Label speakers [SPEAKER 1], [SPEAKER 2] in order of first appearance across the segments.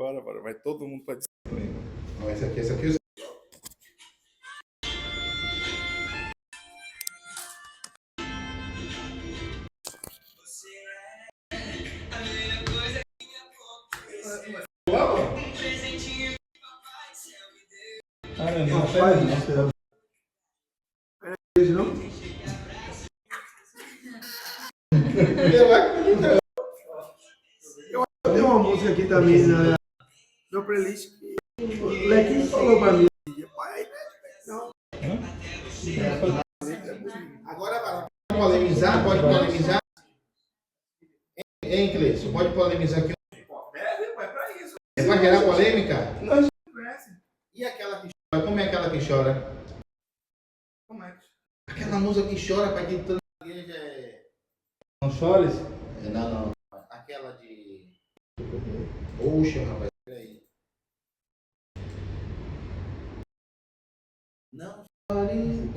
[SPEAKER 1] agora, mano. Vai todo mundo pra disciplina.
[SPEAKER 2] Ó, esse aqui.
[SPEAKER 3] Não faz isso. Não? Eu tenho uma música aqui também na meu playlist que o Lequinho falou pra mim. Pai, não.
[SPEAKER 2] Agora, polemizar, pode polemizar. Em inglês, pode polemizar aqui.
[SPEAKER 1] É pra isso.
[SPEAKER 2] É pra gerar polêmica?
[SPEAKER 1] Não,
[SPEAKER 2] E aquela que chora? Como é aquela que chora?
[SPEAKER 1] como é que...
[SPEAKER 2] Aquela música que chora pra quem toda a igreja é...
[SPEAKER 3] Não chores?
[SPEAKER 2] Não. Aquela de... Poxa, rapaz. Peraí. Não chore.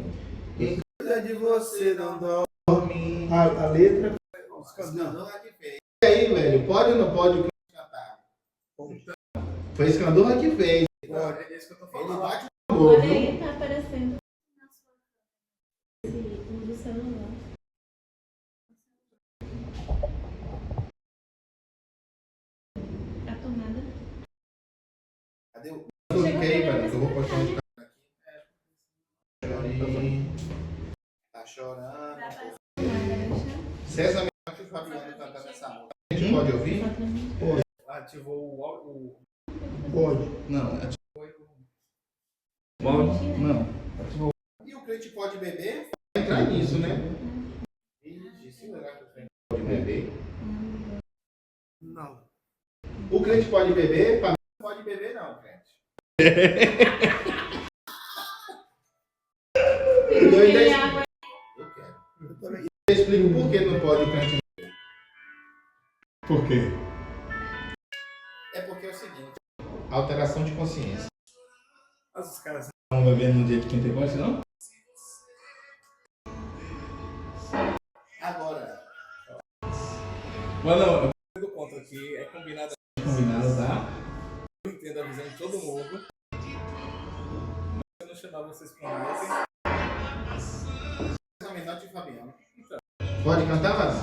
[SPEAKER 2] Quem cuida de você não dorme.
[SPEAKER 3] A letra.
[SPEAKER 2] Escandorra que fez. E aí, velho? Pode ou não pode o que cantar? Foi Escandorra que fez.
[SPEAKER 1] Pode, é isso que eu tô falando.
[SPEAKER 2] Ele bate
[SPEAKER 4] Olha
[SPEAKER 2] no gol,
[SPEAKER 4] aí, tá aparecendo na sua câmera. Do celular. A tomada.
[SPEAKER 2] Cadê o... Eu cliquei, velho, que eu vou postar um cara aqui. Tá chorando.
[SPEAKER 4] Vai aparecer a tomada,
[SPEAKER 2] César Menotti e Fabiano cantando essa música. A gente pode ouvir?
[SPEAKER 1] Ativou o...
[SPEAKER 3] Pode.
[SPEAKER 2] Não.
[SPEAKER 3] Pode? Não.
[SPEAKER 2] E o crente pode beber? Vai entrar nisso, né? Ixi, será que o crente pode beber?
[SPEAKER 3] Não.
[SPEAKER 2] O crente pode beber? Para mim não pode beber não, crente. Eu ainda eu quero. Eu explico por que não pode o crente beber.
[SPEAKER 3] Por quê?
[SPEAKER 2] É porque é o seguinte, alteração de consciência.
[SPEAKER 1] Mas os caras...
[SPEAKER 3] Não bebendo no dia de Pentecostes, não?
[SPEAKER 2] Agora,
[SPEAKER 3] Mas não,
[SPEAKER 1] do contra aqui é combinado.
[SPEAKER 3] tá?
[SPEAKER 1] Eu entendo a visão de todo mundo. Mas eu não chamar vocês pra um meeting.
[SPEAKER 2] César Menotti e Fabiano. Pode cantar, Vaz?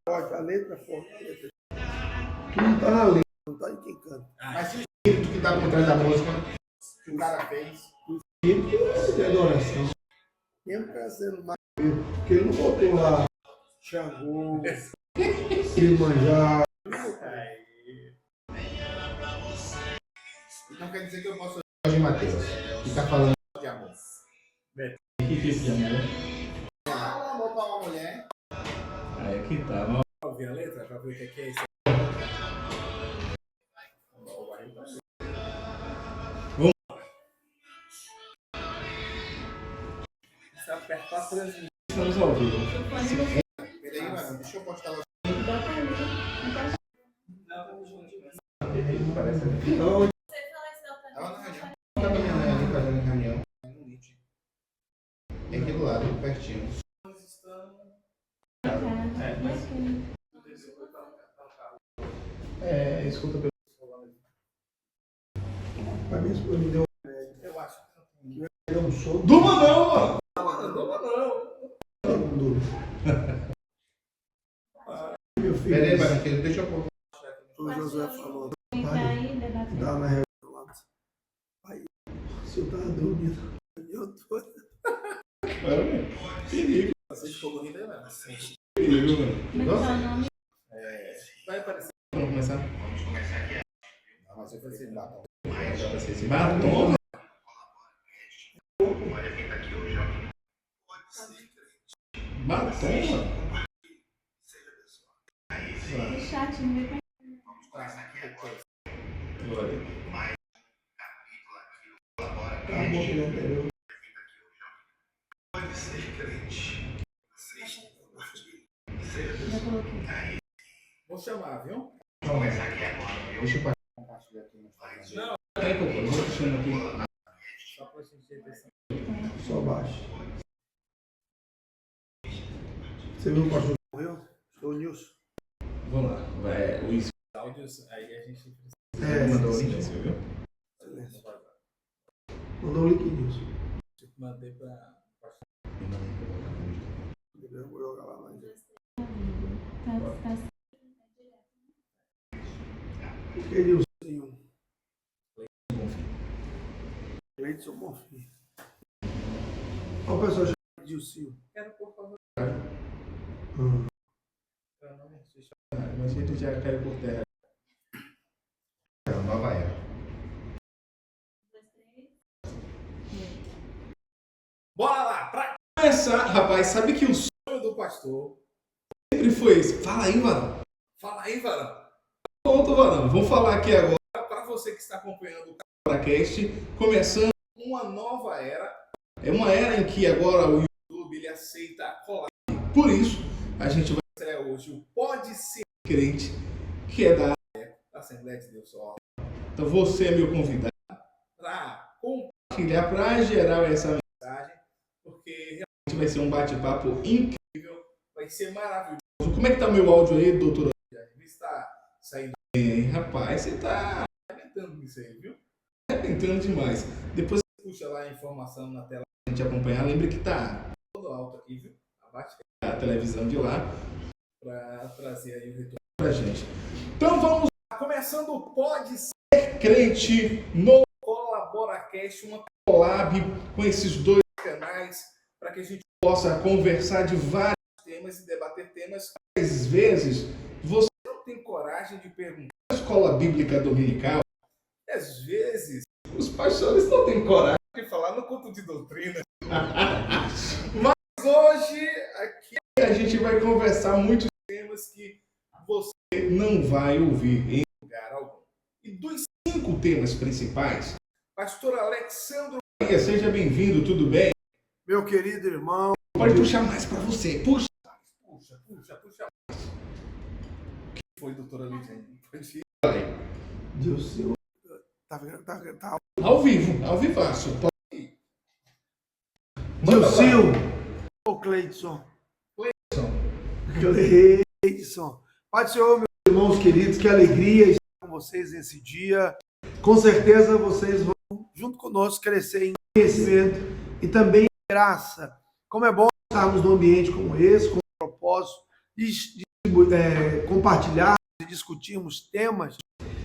[SPEAKER 3] Pode, a letra é forte. Tudo tá na letra, não tá em quem canta.
[SPEAKER 2] Mas se o espírito que está por trás da música, que o cara fez,
[SPEAKER 3] Espírito de adoração. Mesmo crescendo mais, porque ele não botou lá Xangô, Ilimanjá.
[SPEAKER 2] então quer dizer que eu posso ouvir de Mateus, que está falando de amor.
[SPEAKER 3] Que tipo de amor?
[SPEAKER 2] Ah, amor para uma mulher.
[SPEAKER 3] Aí aqui tá, vamos.
[SPEAKER 1] Pra ouvir a letra, pra ver o que é isso. Se apertar a transmissão.
[SPEAKER 3] Estamos ao vivo.
[SPEAKER 2] Peraí, mano, deixa eu postar lá.
[SPEAKER 4] Bota ali.
[SPEAKER 3] Parece aqui.
[SPEAKER 4] Você fala isso da outra
[SPEAKER 2] Tava na
[SPEAKER 4] vez.
[SPEAKER 2] reunião. Tava minha mãe ali fazendo reunião. No Meet. É aqui do lado, pertinho.
[SPEAKER 3] Escuta pelo. Pra mim, isso me deu.
[SPEAKER 1] Eu acho que
[SPEAKER 3] Deu um soco.
[SPEAKER 1] Duma não, mano! Duma não!
[SPEAKER 3] Meu filho.
[SPEAKER 2] Peraí, Barranqueiro, deixa eu pôr.
[SPEAKER 3] O Josué falou.
[SPEAKER 4] Aí, debate.
[SPEAKER 3] Dá na reunião lá. Aí, se eu tava dormindo. Eu tô. Perigo.
[SPEAKER 1] Vocês ficou bonito aí, mano.
[SPEAKER 3] Perigo, mano.
[SPEAKER 4] Como é que é o nome?
[SPEAKER 1] Vai aparecer.
[SPEAKER 2] Vamos começar? Não, mas eu falei assim, batom.
[SPEAKER 3] Batom? Batom, mano?
[SPEAKER 4] O chat não veio pra
[SPEAKER 3] Tá bom, que anterior.
[SPEAKER 4] Já coloquei.
[SPEAKER 1] Vou chamar, viu?
[SPEAKER 2] Deixa eu compartilhar aqui no Instagram.
[SPEAKER 1] Não,
[SPEAKER 3] Aí, pô, eu vou puxando aqui.
[SPEAKER 1] só pra gente ter atenção.
[SPEAKER 3] Só baixo. Você viu o pastor que morreu? O Nilson.
[SPEAKER 5] Vamos lá. Vai, o
[SPEAKER 1] Áudios, aí a gente precisa.
[SPEAKER 2] Mandou o
[SPEAKER 3] sim.
[SPEAKER 2] link, você viu?
[SPEAKER 3] Silêncio. Mandou o link nisso.
[SPEAKER 1] Mandei pra.
[SPEAKER 3] Eu vou jogar lá mais. Fiquei de um. Cleiton Bonfim. Olha o pessoal já pediu o Sil.
[SPEAKER 1] Quero, por favor.
[SPEAKER 2] Mas a gente já caiu por terra. É uma nova era.
[SPEAKER 1] Bora lá! Pra
[SPEAKER 2] Começar, rapaz, sabe que o
[SPEAKER 1] sonho do pastor.
[SPEAKER 2] sempre foi esse. Fala aí, varão.
[SPEAKER 1] Fala aí, varão.
[SPEAKER 2] Pronto, varão. Vamos falar aqui agora
[SPEAKER 1] Para você que está acompanhando o
[SPEAKER 2] Cabracast, começando.
[SPEAKER 1] uma nova era.
[SPEAKER 2] É uma era em que agora o
[SPEAKER 1] YouTube ele aceita a collab.
[SPEAKER 2] por isso a gente vai
[SPEAKER 1] É hoje o Pode Ser
[SPEAKER 2] crente, que é da.
[SPEAKER 1] da Assembleia de Deus. Ó,
[SPEAKER 2] Então você é meu convidado
[SPEAKER 1] para
[SPEAKER 2] compartilhar para gerar essa
[SPEAKER 1] mensagem, porque
[SPEAKER 2] realmente vai ser um bate-papo incrível.
[SPEAKER 1] vai ser maravilhoso.
[SPEAKER 2] Como é que tá meu áudio aí, doutora?
[SPEAKER 1] Está saindo
[SPEAKER 2] Bem, rapaz, você tá
[SPEAKER 1] arrebentando isso aí, viu?
[SPEAKER 2] arrebentando demais. Depois
[SPEAKER 1] Puxa lá a informação na tela
[SPEAKER 2] a gente acompanhar, lembre que tá
[SPEAKER 1] todo alto aqui, viu? Abaixa
[SPEAKER 2] a televisão de lá
[SPEAKER 1] para trazer aí o retorno
[SPEAKER 2] pra gente. Então vamos
[SPEAKER 1] lá. Começando o Pode Ser
[SPEAKER 2] crente no
[SPEAKER 1] ColaboraCast, uma
[SPEAKER 2] collab com esses dois
[SPEAKER 1] canais para que a gente
[SPEAKER 2] possa conversar de várias
[SPEAKER 1] temas e debater temas.
[SPEAKER 2] vezes. Você
[SPEAKER 1] Não tem coragem de perguntar.
[SPEAKER 2] na escola bíblica dominical,
[SPEAKER 1] Às vezes,
[SPEAKER 2] os pastores não têm coragem.
[SPEAKER 1] de falar no culto de doutrina. Mas hoje, aqui,
[SPEAKER 2] A gente vai conversar muitos
[SPEAKER 1] temas que você
[SPEAKER 2] não vai ouvir em
[SPEAKER 1] lugar algum. E dos
[SPEAKER 2] 5 temas principais.
[SPEAKER 1] pastor Alexandro,
[SPEAKER 2] Seja bem-vindo, tudo bem?
[SPEAKER 3] Meu querido irmão,
[SPEAKER 2] Pode puxar mais para você. Puxa.
[SPEAKER 1] puxa. O que foi, doutora Lidiane? Pode ir.
[SPEAKER 3] Deus seu. Tá.
[SPEAKER 2] Ao vivaço.
[SPEAKER 3] Dilcil. Ô Cleidson. Cleidson. Pai do Senhor, meus irmãos queridos, que alegria estar com vocês nesse dia. Com certeza vocês vão, junto conosco, crescer em conhecimento e também em graça. Como é bom estarmos num ambiente como esse, com o propósito de compartilhar e discutirmos temas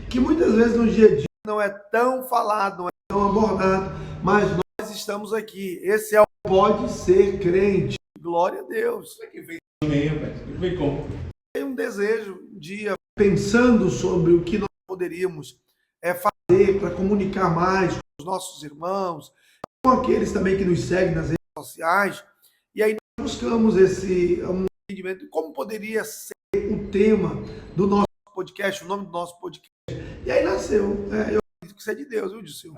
[SPEAKER 3] que muitas vezes no dia a dia não é tão falado, não é tão abordado, mas nós estamos aqui. Esse é o Pode Ser Crente. Glória a Deus.
[SPEAKER 1] Como é que veio?
[SPEAKER 2] Amém, rapaz. Vem como?
[SPEAKER 3] Tem um desejo, um dia, pensando sobre o que nós poderíamos fazer para comunicar mais com os nossos irmãos, com aqueles também que nos seguem nas redes sociais. E aí nós buscamos esse entendimento de como poderia ser o tema do nosso podcast, o nome do nosso podcast. E aí nasceu. Eu acredito que isso é de Deus, viu, Dilcil?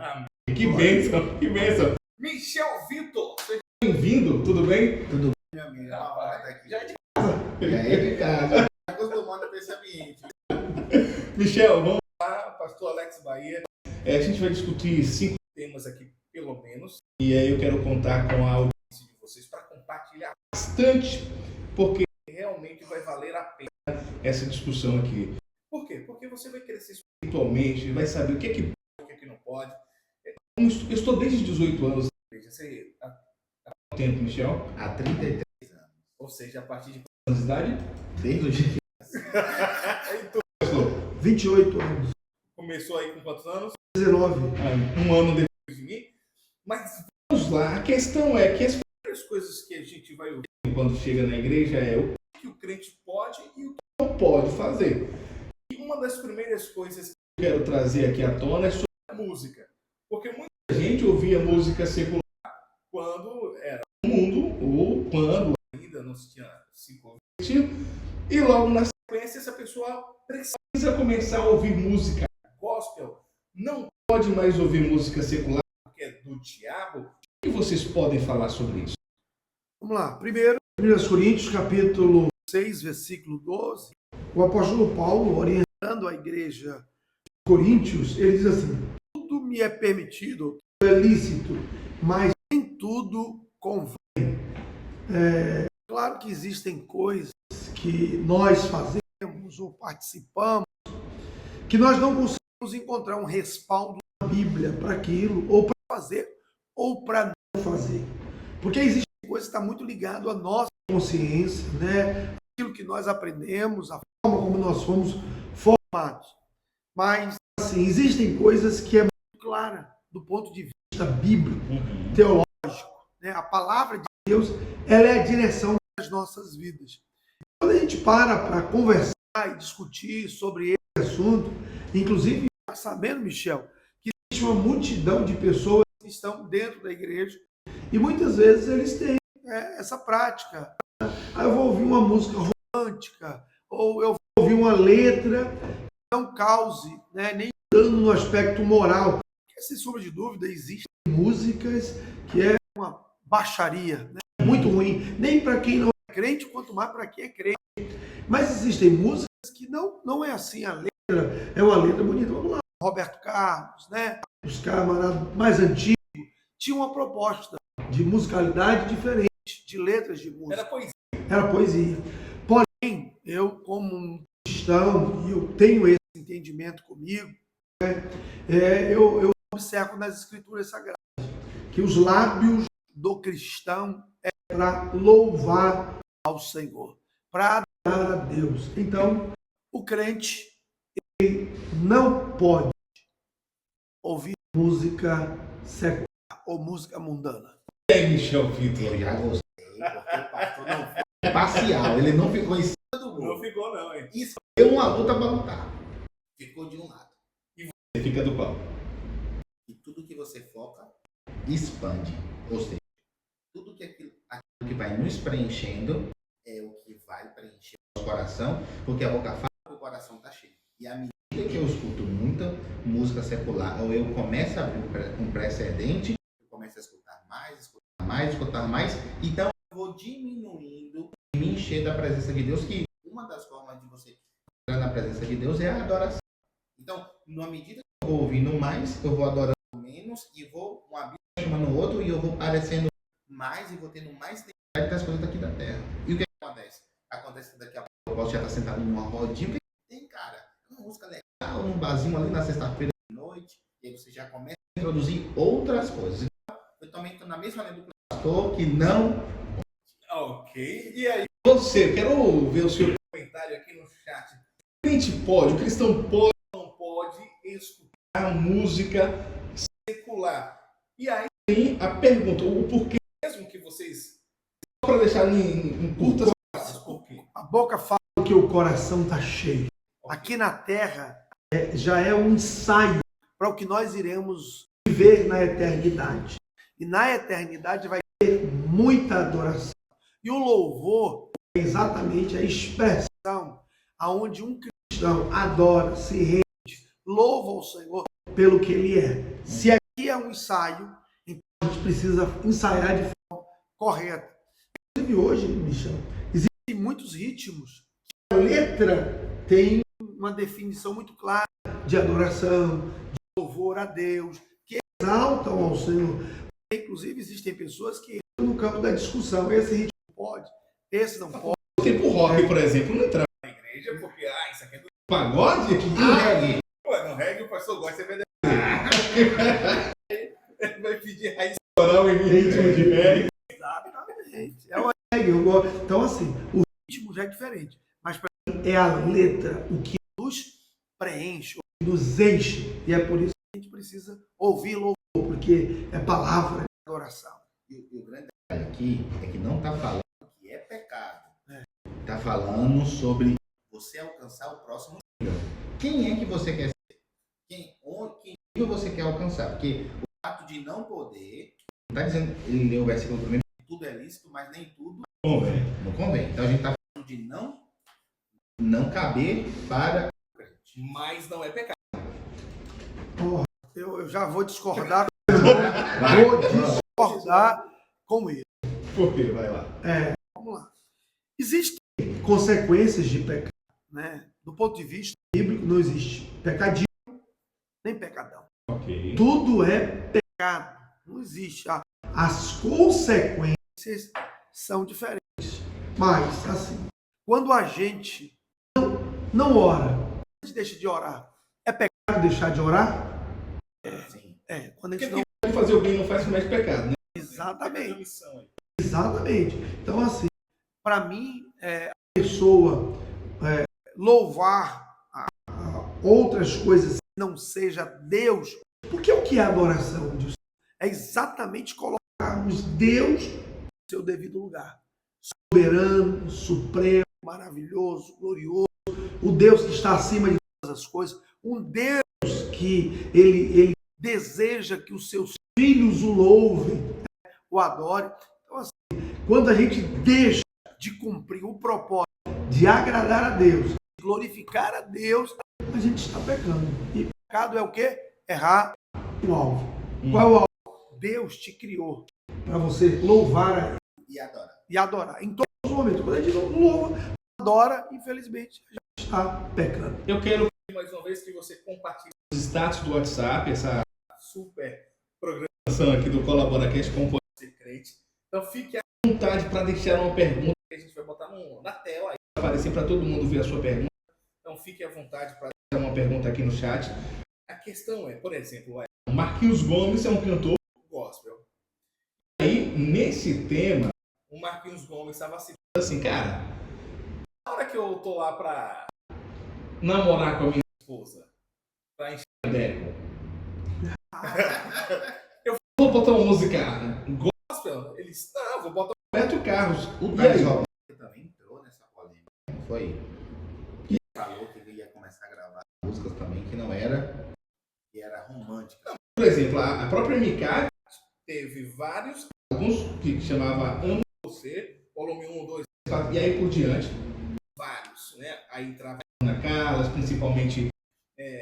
[SPEAKER 2] Que bênção, que bênção.
[SPEAKER 1] Michel Vitor. Seja
[SPEAKER 2] Bem-vindo, tudo bem?
[SPEAKER 1] minha amiga. Já é de
[SPEAKER 2] É de casa.
[SPEAKER 1] acostumado com esse ambiente.
[SPEAKER 2] Michel, vamos
[SPEAKER 1] Lá, pastor Alex Bahia.
[SPEAKER 2] a gente vai discutir 5
[SPEAKER 1] Temas aqui, pelo menos,
[SPEAKER 2] e aí eu quero contar com a audiência
[SPEAKER 1] de vocês para compartilhar.
[SPEAKER 2] bastante, porque
[SPEAKER 1] Realmente vai valer a pena.
[SPEAKER 2] essa discussão aqui,
[SPEAKER 1] Por quê? Porque você vai crescer
[SPEAKER 2] espiritualmente, vai saber o que é que
[SPEAKER 1] o que não pode.
[SPEAKER 2] eu estou desde 18 anos
[SPEAKER 1] Veja, você,
[SPEAKER 2] no tempo, Michel. Há 33
[SPEAKER 1] ou seja, a partir de
[SPEAKER 2] anos de idade? Desde o dia.
[SPEAKER 1] então,
[SPEAKER 3] 28 anos.
[SPEAKER 1] começou aí com quantos anos?
[SPEAKER 3] 19.
[SPEAKER 2] Um ano depois.
[SPEAKER 1] De mim. Mas
[SPEAKER 2] Vamos lá, a questão é que as
[SPEAKER 1] várias coisas que a gente vai ouvir
[SPEAKER 2] quando chega na igreja é o
[SPEAKER 1] que o crente pode e o que
[SPEAKER 2] não pode fazer.
[SPEAKER 1] E uma das primeiras coisas
[SPEAKER 2] Eu quero trazer aqui à tona é sobre
[SPEAKER 1] é a música. Porque muita
[SPEAKER 2] a gente ouvia música secular
[SPEAKER 1] quando era
[SPEAKER 2] no mundo, ou quando
[SPEAKER 1] ainda não se tinha se
[SPEAKER 2] e logo na
[SPEAKER 1] conhece essa pessoa precisa
[SPEAKER 2] precisa começar a ouvir música.
[SPEAKER 1] gospel, não
[SPEAKER 2] Pode mais ouvir música secular.
[SPEAKER 1] porque é do diabo.
[SPEAKER 2] O que vocês podem falar sobre isso?
[SPEAKER 3] Vamos lá. Primeiro, 1 Coríntios, capítulo 6, versículo 12. O apóstolo Paulo, orientando a igreja de Coríntios, ele diz assim: tudo me é permitido, tudo é lícito, mas nem tudo convém. Claro que existem coisas que nós fazemos ou participamos que nós não conseguimos Vamos encontrar um respaldo na Bíblia para aquilo, ou para fazer, ou para não fazer. Porque existe coisa que está muito ligado à nossa consciência, né? Aquilo que nós aprendemos, a forma como nós fomos formados. Mas, assim, existem coisas que é muito clara do ponto de vista bíblico, teológico, né? A palavra de Deus, ela é a direção das nossas vidas. Quando a gente para conversar e discutir sobre esse assunto, inclusive, sabendo, Michel, que existe uma multidão de pessoas que estão dentro da igreja e muitas vezes eles têm essa prática. Eu vou ouvir uma música romântica, ou eu vou ouvir uma letra que não cause, né, nem dano no aspecto moral. Porque, sem sombra de dúvida, existem músicas que é uma baixaria, né, muito ruim, nem para quem não é crente, quanto mais para quem é crente. Mas existem músicas que não é assim, a letra é uma letra bonita. Vamos lá, Roberto Carlos, né? Os camaradas mais antigos tinham uma proposta de musicalidade diferente, de letras de música. Era poesia. Porém, eu como um cristão, e eu tenho esse entendimento comigo, né? Eu observo nas escrituras sagradas que os lábios do cristão é para louvar ao Senhor, para adorar a Deus. Então, o crente ele não pode ouvir música secular ou música mundana.
[SPEAKER 1] Michel Vitor.
[SPEAKER 2] Eu já gostei, porque o pastor não foi parcial, ele não ficou em cima do muro.
[SPEAKER 1] Não ficou, não, hein?
[SPEAKER 2] Isso deu uma luta para lutar. Ficou de um lado.
[SPEAKER 1] Você fica do qual?
[SPEAKER 2] E tudo que você foca, expande. Ou seja, tudo que aquilo que vai nos preenchendo é o que vai preencher o nosso coração, porque a boca fala que o coração está cheio. E à medida que eu escuto muita música secular, ou eu começo a abrir um precedente, eu começo a escutar mais, então eu vou diminuindo e me encher da presença de Deus, que uma das formas de você entrar na presença de Deus é a adoração. Então, na medida que eu vou ouvindo mais, eu vou adorando menos, e vou um abismo chamando o outro, e eu vou parecendo mais, e vou tendo mais necessidade das coisas daqui da terra. E o que acontece? Acontece que daqui a pouco eu posso já estar sentado numa rodinha. O que tem, cara? Uma música legal, num barzinho ali na sexta-feira de noite, e aí você já começa a introduzir outras coisas. Então, eu também estou na mesma linha do pastor, que não...
[SPEAKER 1] Ok. E aí, você, quero ver o seu comentário aqui no chat. O crente pode, o cristão pode ou não pode escutar música secular? E aí tem a pergunta, o porquê, mesmo que vocês... Só para deixar em curtas frases, por quê?
[SPEAKER 3] A boca fala que o coração está cheio. Aqui na terra já é um ensaio para o que nós iremos viver na eternidade. E na eternidade vai ter muita adoração. E o louvor é exatamente a expressão aonde um cristão adora, se rende, louva ao Senhor pelo que Ele é. Se aqui é um ensaio, então a gente precisa ensaiar de forma correta. Inclusive hoje, Michel, existem muitos ritmos que a letra tem uma definição muito clara de adoração, de louvor a Deus, que exaltam ao Senhor. Inclusive existem pessoas que entram no campo da discussão. Esse ritmo pode, esse não pode.
[SPEAKER 1] O tempo rock, por exemplo, não entra na igreja porque, isso aqui é do pagode?
[SPEAKER 2] reggae.
[SPEAKER 1] Ué, no reggae o pastor gosta de ele vai pedir raiz coral em ritmo de reggae.
[SPEAKER 3] Exatamente. É o reggae. Então, assim, o ritmo já é diferente. Mas para mim é a letra o que nos preenche, o que nos enche. E é por isso que a gente precisa ouvir louvor, porque é palavra de adoração.
[SPEAKER 2] E o grande detalhe aqui é que não está falando que é pecado. Está falando sobre você alcançar o próximo nível. Quem é que você quer ser? Que nível você quer alcançar? Porque o fato de não poder, não está dizendo, ele leu o versículo primeiro, tudo é lícito, mas nem tudo não convém. Então a gente está falando de não caber para o crente.
[SPEAKER 1] Mas não é pecado.
[SPEAKER 3] Eu já vou discordar. Vou discordar com ele.
[SPEAKER 1] Por quê? Vai lá.
[SPEAKER 3] Vamos lá. Existem consequências de pecado, né? Do ponto de vista bíblico, não existe pecadinho nem pecadão.
[SPEAKER 1] Ok.
[SPEAKER 3] Tudo é pecado. Não existe. As consequências são diferentes. Mas, assim, quando a gente não ora, a gente deixa de orar, é pecado pecado deixar de orar?
[SPEAKER 2] Sim.
[SPEAKER 3] Quando a gente
[SPEAKER 1] Porque
[SPEAKER 3] não...
[SPEAKER 1] quem pode fazer o bem não faz mais pecado, né?
[SPEAKER 3] Exatamente.
[SPEAKER 1] Missão aí.
[SPEAKER 3] Exatamente. Então, assim, para mim, a pessoa louvar outras coisas que não seja Deus, porque o que é adoração? É exatamente colocarmos Deus no seu devido lugar. Soberano, supremo, maravilhoso, glorioso, o Deus que está acima de todas as coisas, um Deus que ele deseja que os seus filhos o louvem, o adorem. Então, assim, quando a gente deixa de cumprir o propósito de agradar a Deus, de glorificar a Deus, a gente está pecando. E pecado é o quê? Errar o alvo. Qual é o alvo? Deus te criou para você louvar a Ele
[SPEAKER 2] E adorar.
[SPEAKER 3] em todos os momentos. Quando a gente não louva, adora, infelizmente, a gente está pecando.
[SPEAKER 1] Eu quero mais uma vez que você compartilhe os status do WhatsApp, essa super programação aqui do ColaboraCast com o Pode Ser Crente. Então fique à vontade para deixar uma pergunta que a gente vai botar na tela, aí vai aparecer para todo mundo ver a sua pergunta. Então fique à vontade para deixar uma pergunta aqui no chat. A questão é, por exemplo, o Marquinhos Gomes é um cantor gospel. Aí, nesse tema, o Marquinhos Gomes estava assim, cara, na hora que eu tô lá para namorar com a minha esposa, pra encher a deco, eu vou botar uma música gospel? Eles, não, vou botar o Roberto Carlos.
[SPEAKER 2] O
[SPEAKER 1] E aí?
[SPEAKER 2] Thales Roberto também entrou nessa polêmica. Não foi? E falou que ele ia começar a gravar músicas também que não era, que era romântica.
[SPEAKER 1] Por exemplo, a própria MK teve vários álbuns que chamava Amo Você, volume 1, 2, 3, 4, e aí por diante. Vários, né? Aí entrava na Carlas, principalmente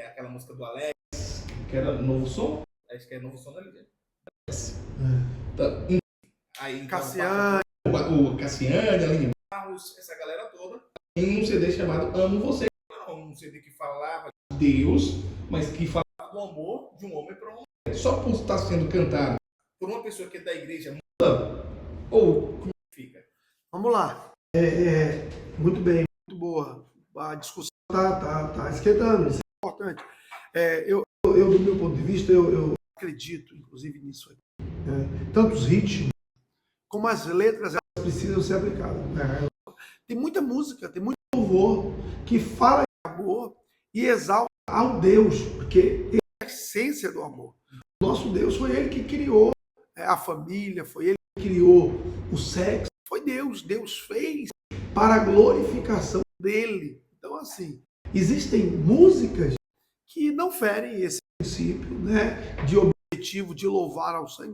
[SPEAKER 1] aquela música do Alex, que era Novo Som. Acho que é Novo Som da Lídia. Então, aí então,
[SPEAKER 3] Cassiane.
[SPEAKER 1] o Cassiane, Aline Barros, essa galera toda, em um CD chamado Amo Você. Um CD que falava de Deus, mas que falava do amor de um homem para uma mulher. Só por estar sendo cantado por uma pessoa que é da igreja, muda? Ou como fica?
[SPEAKER 3] Vamos lá. Muito bem, muito boa. A discussão tá esquentando, isso é importante. Eu, do meu ponto de vista, eu acredito, inclusive, nisso aí. Tanto os ritmos como as letras, elas precisam ser aplicadas. Tem muita música, tem muito louvor que fala de amor e exalta ao Deus, porque ele é a essência do amor. O nosso Deus foi ele que criou a família, foi ele que criou o sexo, foi Deus. Deus fez para a glorificação dele. Então, assim, existem músicas que não ferem esse princípio, né, de objetivo de louvar ao Senhor,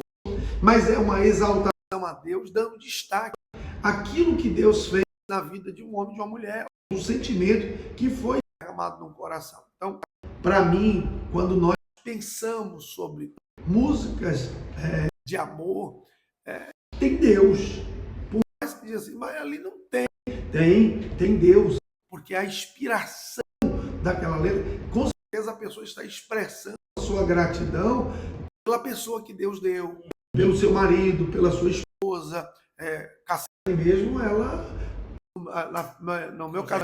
[SPEAKER 3] mas é uma exaltação a Deus, dando destaque àquilo que Deus fez na vida de um homem e de uma mulher, um sentimento que foi derramado no coração. Então, para mim, quando nós pensamos sobre músicas de amor, tem Deus. Por mais que diga assim, mas ali não tem. Tem Deus, porque a inspiração daquela letra, com certeza a pessoa está expressando a sua gratidão pela pessoa que Deus deu, pelo seu marido, pela sua esposa. Cassiane mesmo, ela, no meu casamento,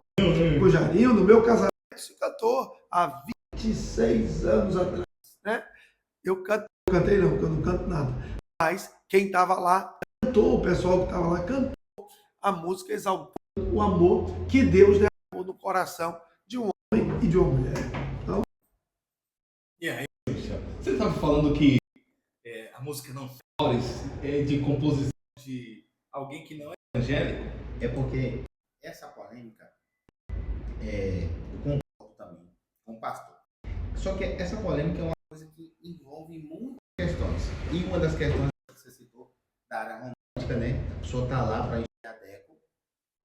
[SPEAKER 3] com Jarinho, no meu casamento, se cantou há 26 anos atrás, né? Eu cantei não, porque eu não canto nada. Mas quem estava lá cantou, o pessoal que estava lá cantou a música exaltando o amor que Deus derramou no coração de um homem e de uma mulher. Então,
[SPEAKER 1] E aí, você estava falando que a música não é de composição de alguém que não é evangélico?
[SPEAKER 2] É porque essa polêmica, eu concordo também com o pastor. Só que essa polêmica é uma coisa que envolve muitas questões. E uma das questões que você citou, da área romântica, né? A pessoa está lá para encher a deco.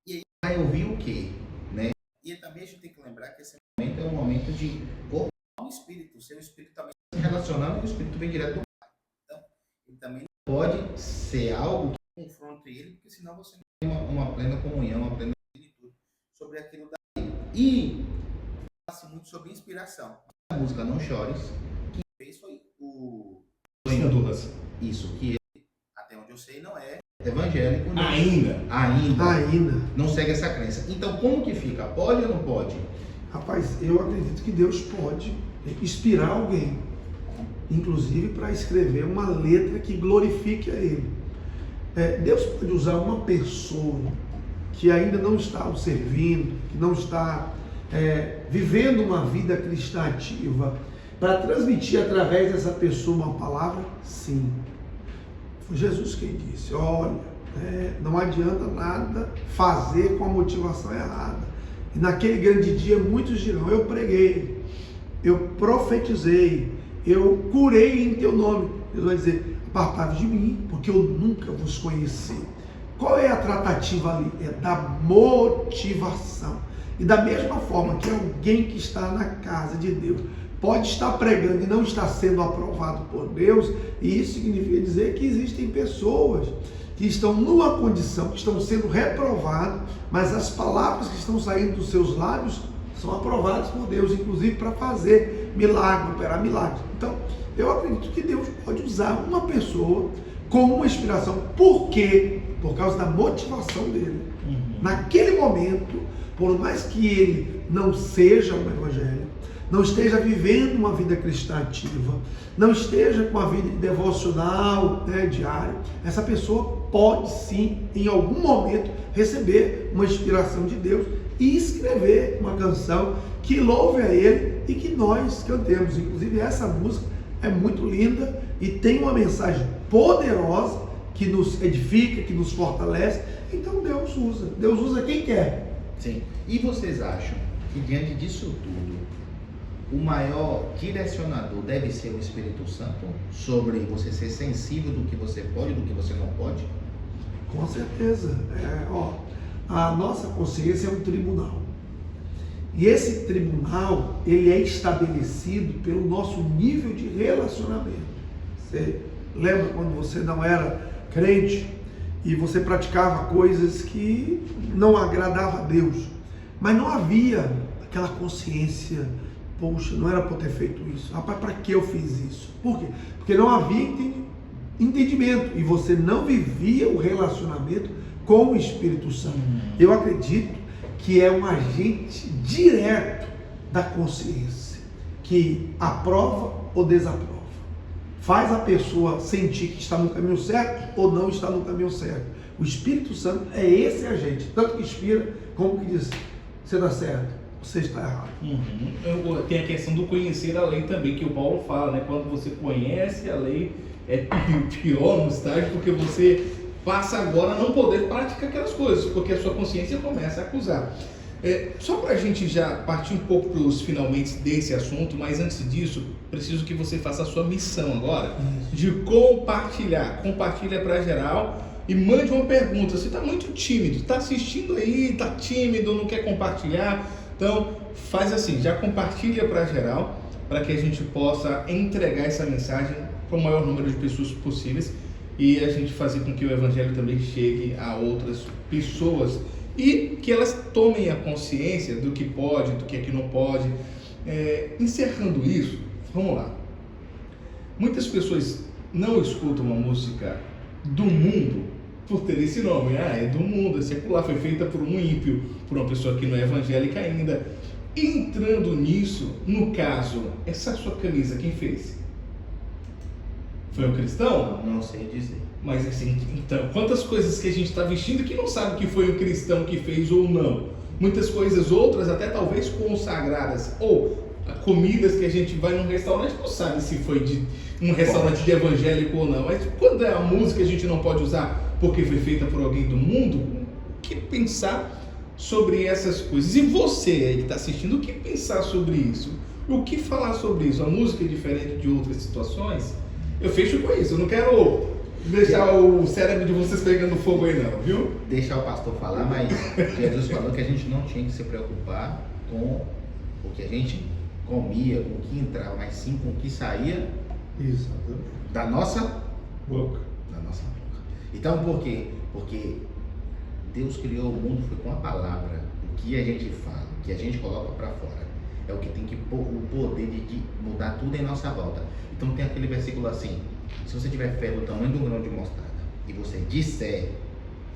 [SPEAKER 2] E aí vai ouvir o quê? Né? E também a gente tem que lembrar que esse momento é um momento de corpo e espírito. O seu espírito também se relacionando e o espírito vem direto do Pai. Então, ele também não pode ser algo que confronte ele, porque senão você não tem uma plena comunhão, uma plena plenitude sobre aquilo daí. E fala-se muito sobre inspiração. A música Não Chores, quem fez foi o
[SPEAKER 1] Douglas.
[SPEAKER 2] Isso, que ele, até onde eu sei, não é evangélico. Não.
[SPEAKER 3] ainda.
[SPEAKER 2] Não segue essa crença. Então, como que fica? Pode ou não pode?
[SPEAKER 3] Rapaz, eu acredito que Deus pode inspirar alguém, inclusive para escrever uma letra que glorifique a Ele. Deus pode usar uma pessoa que ainda não está o servindo, que não está vivendo uma vida cristã ativa, para transmitir através dessa pessoa uma palavra? Sim. Foi Jesus quem disse: olha, não adianta nada fazer com a motivação errada. E naquele grande dia muitos dirão: eu preguei, eu profetizei, eu curei em teu nome. Deus vai dizer: apartai-vos de mim, porque eu nunca vos conheci. Qual é a tratativa ali? É da motivação. E da mesma forma que alguém que está na casa de Deus pode estar pregando e não está sendo aprovado por Deus, e isso significa dizer que existem pessoas que estão numa condição, que estão sendo reprovadas, mas as palavras que estão saindo dos seus lábios são aprovadas por Deus, inclusive para fazer milagre, operar milagres. Então, eu acredito que Deus pode usar uma pessoa como uma inspiração. Por quê? Por causa da motivação dele. Naquele momento, por mais que ele não seja um evangélico, não esteja vivendo uma vida cristã ativa, não esteja com a vida devocional diária, essa pessoa pode sim, em algum momento, receber uma inspiração de Deus e escrever uma canção que louve a Ele e que nós cantemos. Inclusive, essa música é muito linda e tem uma mensagem poderosa que nos edifica, que nos fortalece. Então Deus usa quem quer.
[SPEAKER 2] Sim. E vocês acham que diante disso tudo, o maior direcionador deve ser o Espírito Santo sobre você ser sensível do que você pode e do que você não pode?
[SPEAKER 3] Com certeza. A nossa consciência é um tribunal. E esse tribunal, ele é estabelecido pelo nosso nível de relacionamento. Você lembra quando você não era crente e você praticava coisas que não agradavam a Deus, mas não havia aquela consciência: poxa, não era para ter feito isso. Rapaz, para que eu fiz isso? Por quê? Porque não havia entendimento e você não vivia o relacionamento com o Espírito Santo. Eu acredito que é um agente direto da consciência, que aprova ou desaprova. Faz a pessoa sentir que está no caminho certo ou não está no caminho certo. O Espírito Santo é esse agente, tanto que inspira como que diz: você está certo, você está errado.
[SPEAKER 5] Tem a questão do conhecer a lei também, que o Paulo fala, né? Quando você conhece a lei, é pior no estágio, porque você passa agora a não poder praticar aquelas coisas, porque a sua consciência começa a acusar. Só para a gente já partir um pouco para os finalmente desse assunto, mas antes disso, preciso que você faça a sua missão agora, de compartilhar. Compartilha para geral e mande uma pergunta. Você está muito tímido, está assistindo aí, está tímido, não quer compartilhar? Então, faz assim, já compartilha para geral, para que a gente possa entregar essa mensagem para o maior número de pessoas possíveis e a gente fazer com que o Evangelho também chegue a outras pessoas e que elas tomem a consciência do que pode, do que é que não pode. Encerrando isso, vamos lá. Muitas pessoas não escutam uma música do mundo por ter esse nome. É do mundo, é secular, foi feita por um ímpio, por uma pessoa que não é evangélica ainda. Entrando nisso, no caso, essa sua camisa, quem fez? Foi um cristão?
[SPEAKER 2] Não sei dizer.
[SPEAKER 5] Mas assim, então, quantas coisas que a gente está vestindo que não sabe que foi um cristão que fez ou não? Muitas coisas outras, até talvez consagradas, ou comidas que a gente vai num restaurante, não sabe se foi de um restaurante de evangélico ou não. Mas quando é a música, a gente não pode usar porque foi feita por alguém do mundo. O que pensar sobre essas coisas? E você aí que está assistindo, o que pensar sobre isso? O que falar sobre isso? A música é diferente de outras situações? Eu fecho com isso, eu não quero deixar o cérebro de vocês pegando fogo aí não, viu?
[SPEAKER 2] Deixar o pastor falar, mas Jesus falou que a gente não tinha que se preocupar com o que a gente comia, com o que entrava, mas sim com o que saía da nossa
[SPEAKER 5] boca.
[SPEAKER 2] Então por quê? Porque Deus criou o mundo foi com a palavra. O que a gente fala, o que a gente coloca para fora, é o que tem que o poder de mudar tudo em nossa volta. Então tem aquele versículo assim: se você tiver fé do tamanho de um grão de mostarda e você disser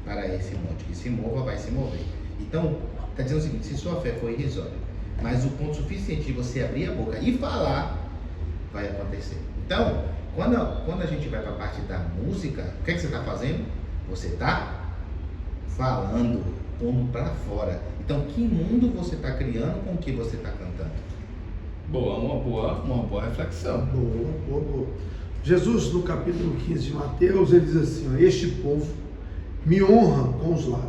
[SPEAKER 2] para esse monte que se mova, vai se mover. Então está dizendo o seguinte: se sua fé for irrisória, mas o ponto suficiente de você abrir a boca e falar vai acontecer. Então, quando a gente vai para a parte da música, o que é que você está fazendo? Você está falando, pondo para fora. Então, que mundo você está criando com o que você está cantando?
[SPEAKER 5] Boa, uma boa reflexão.
[SPEAKER 3] Boa. Jesus, no capítulo 15 de Mateus, ele diz assim, ó, este povo me honra com os lábios,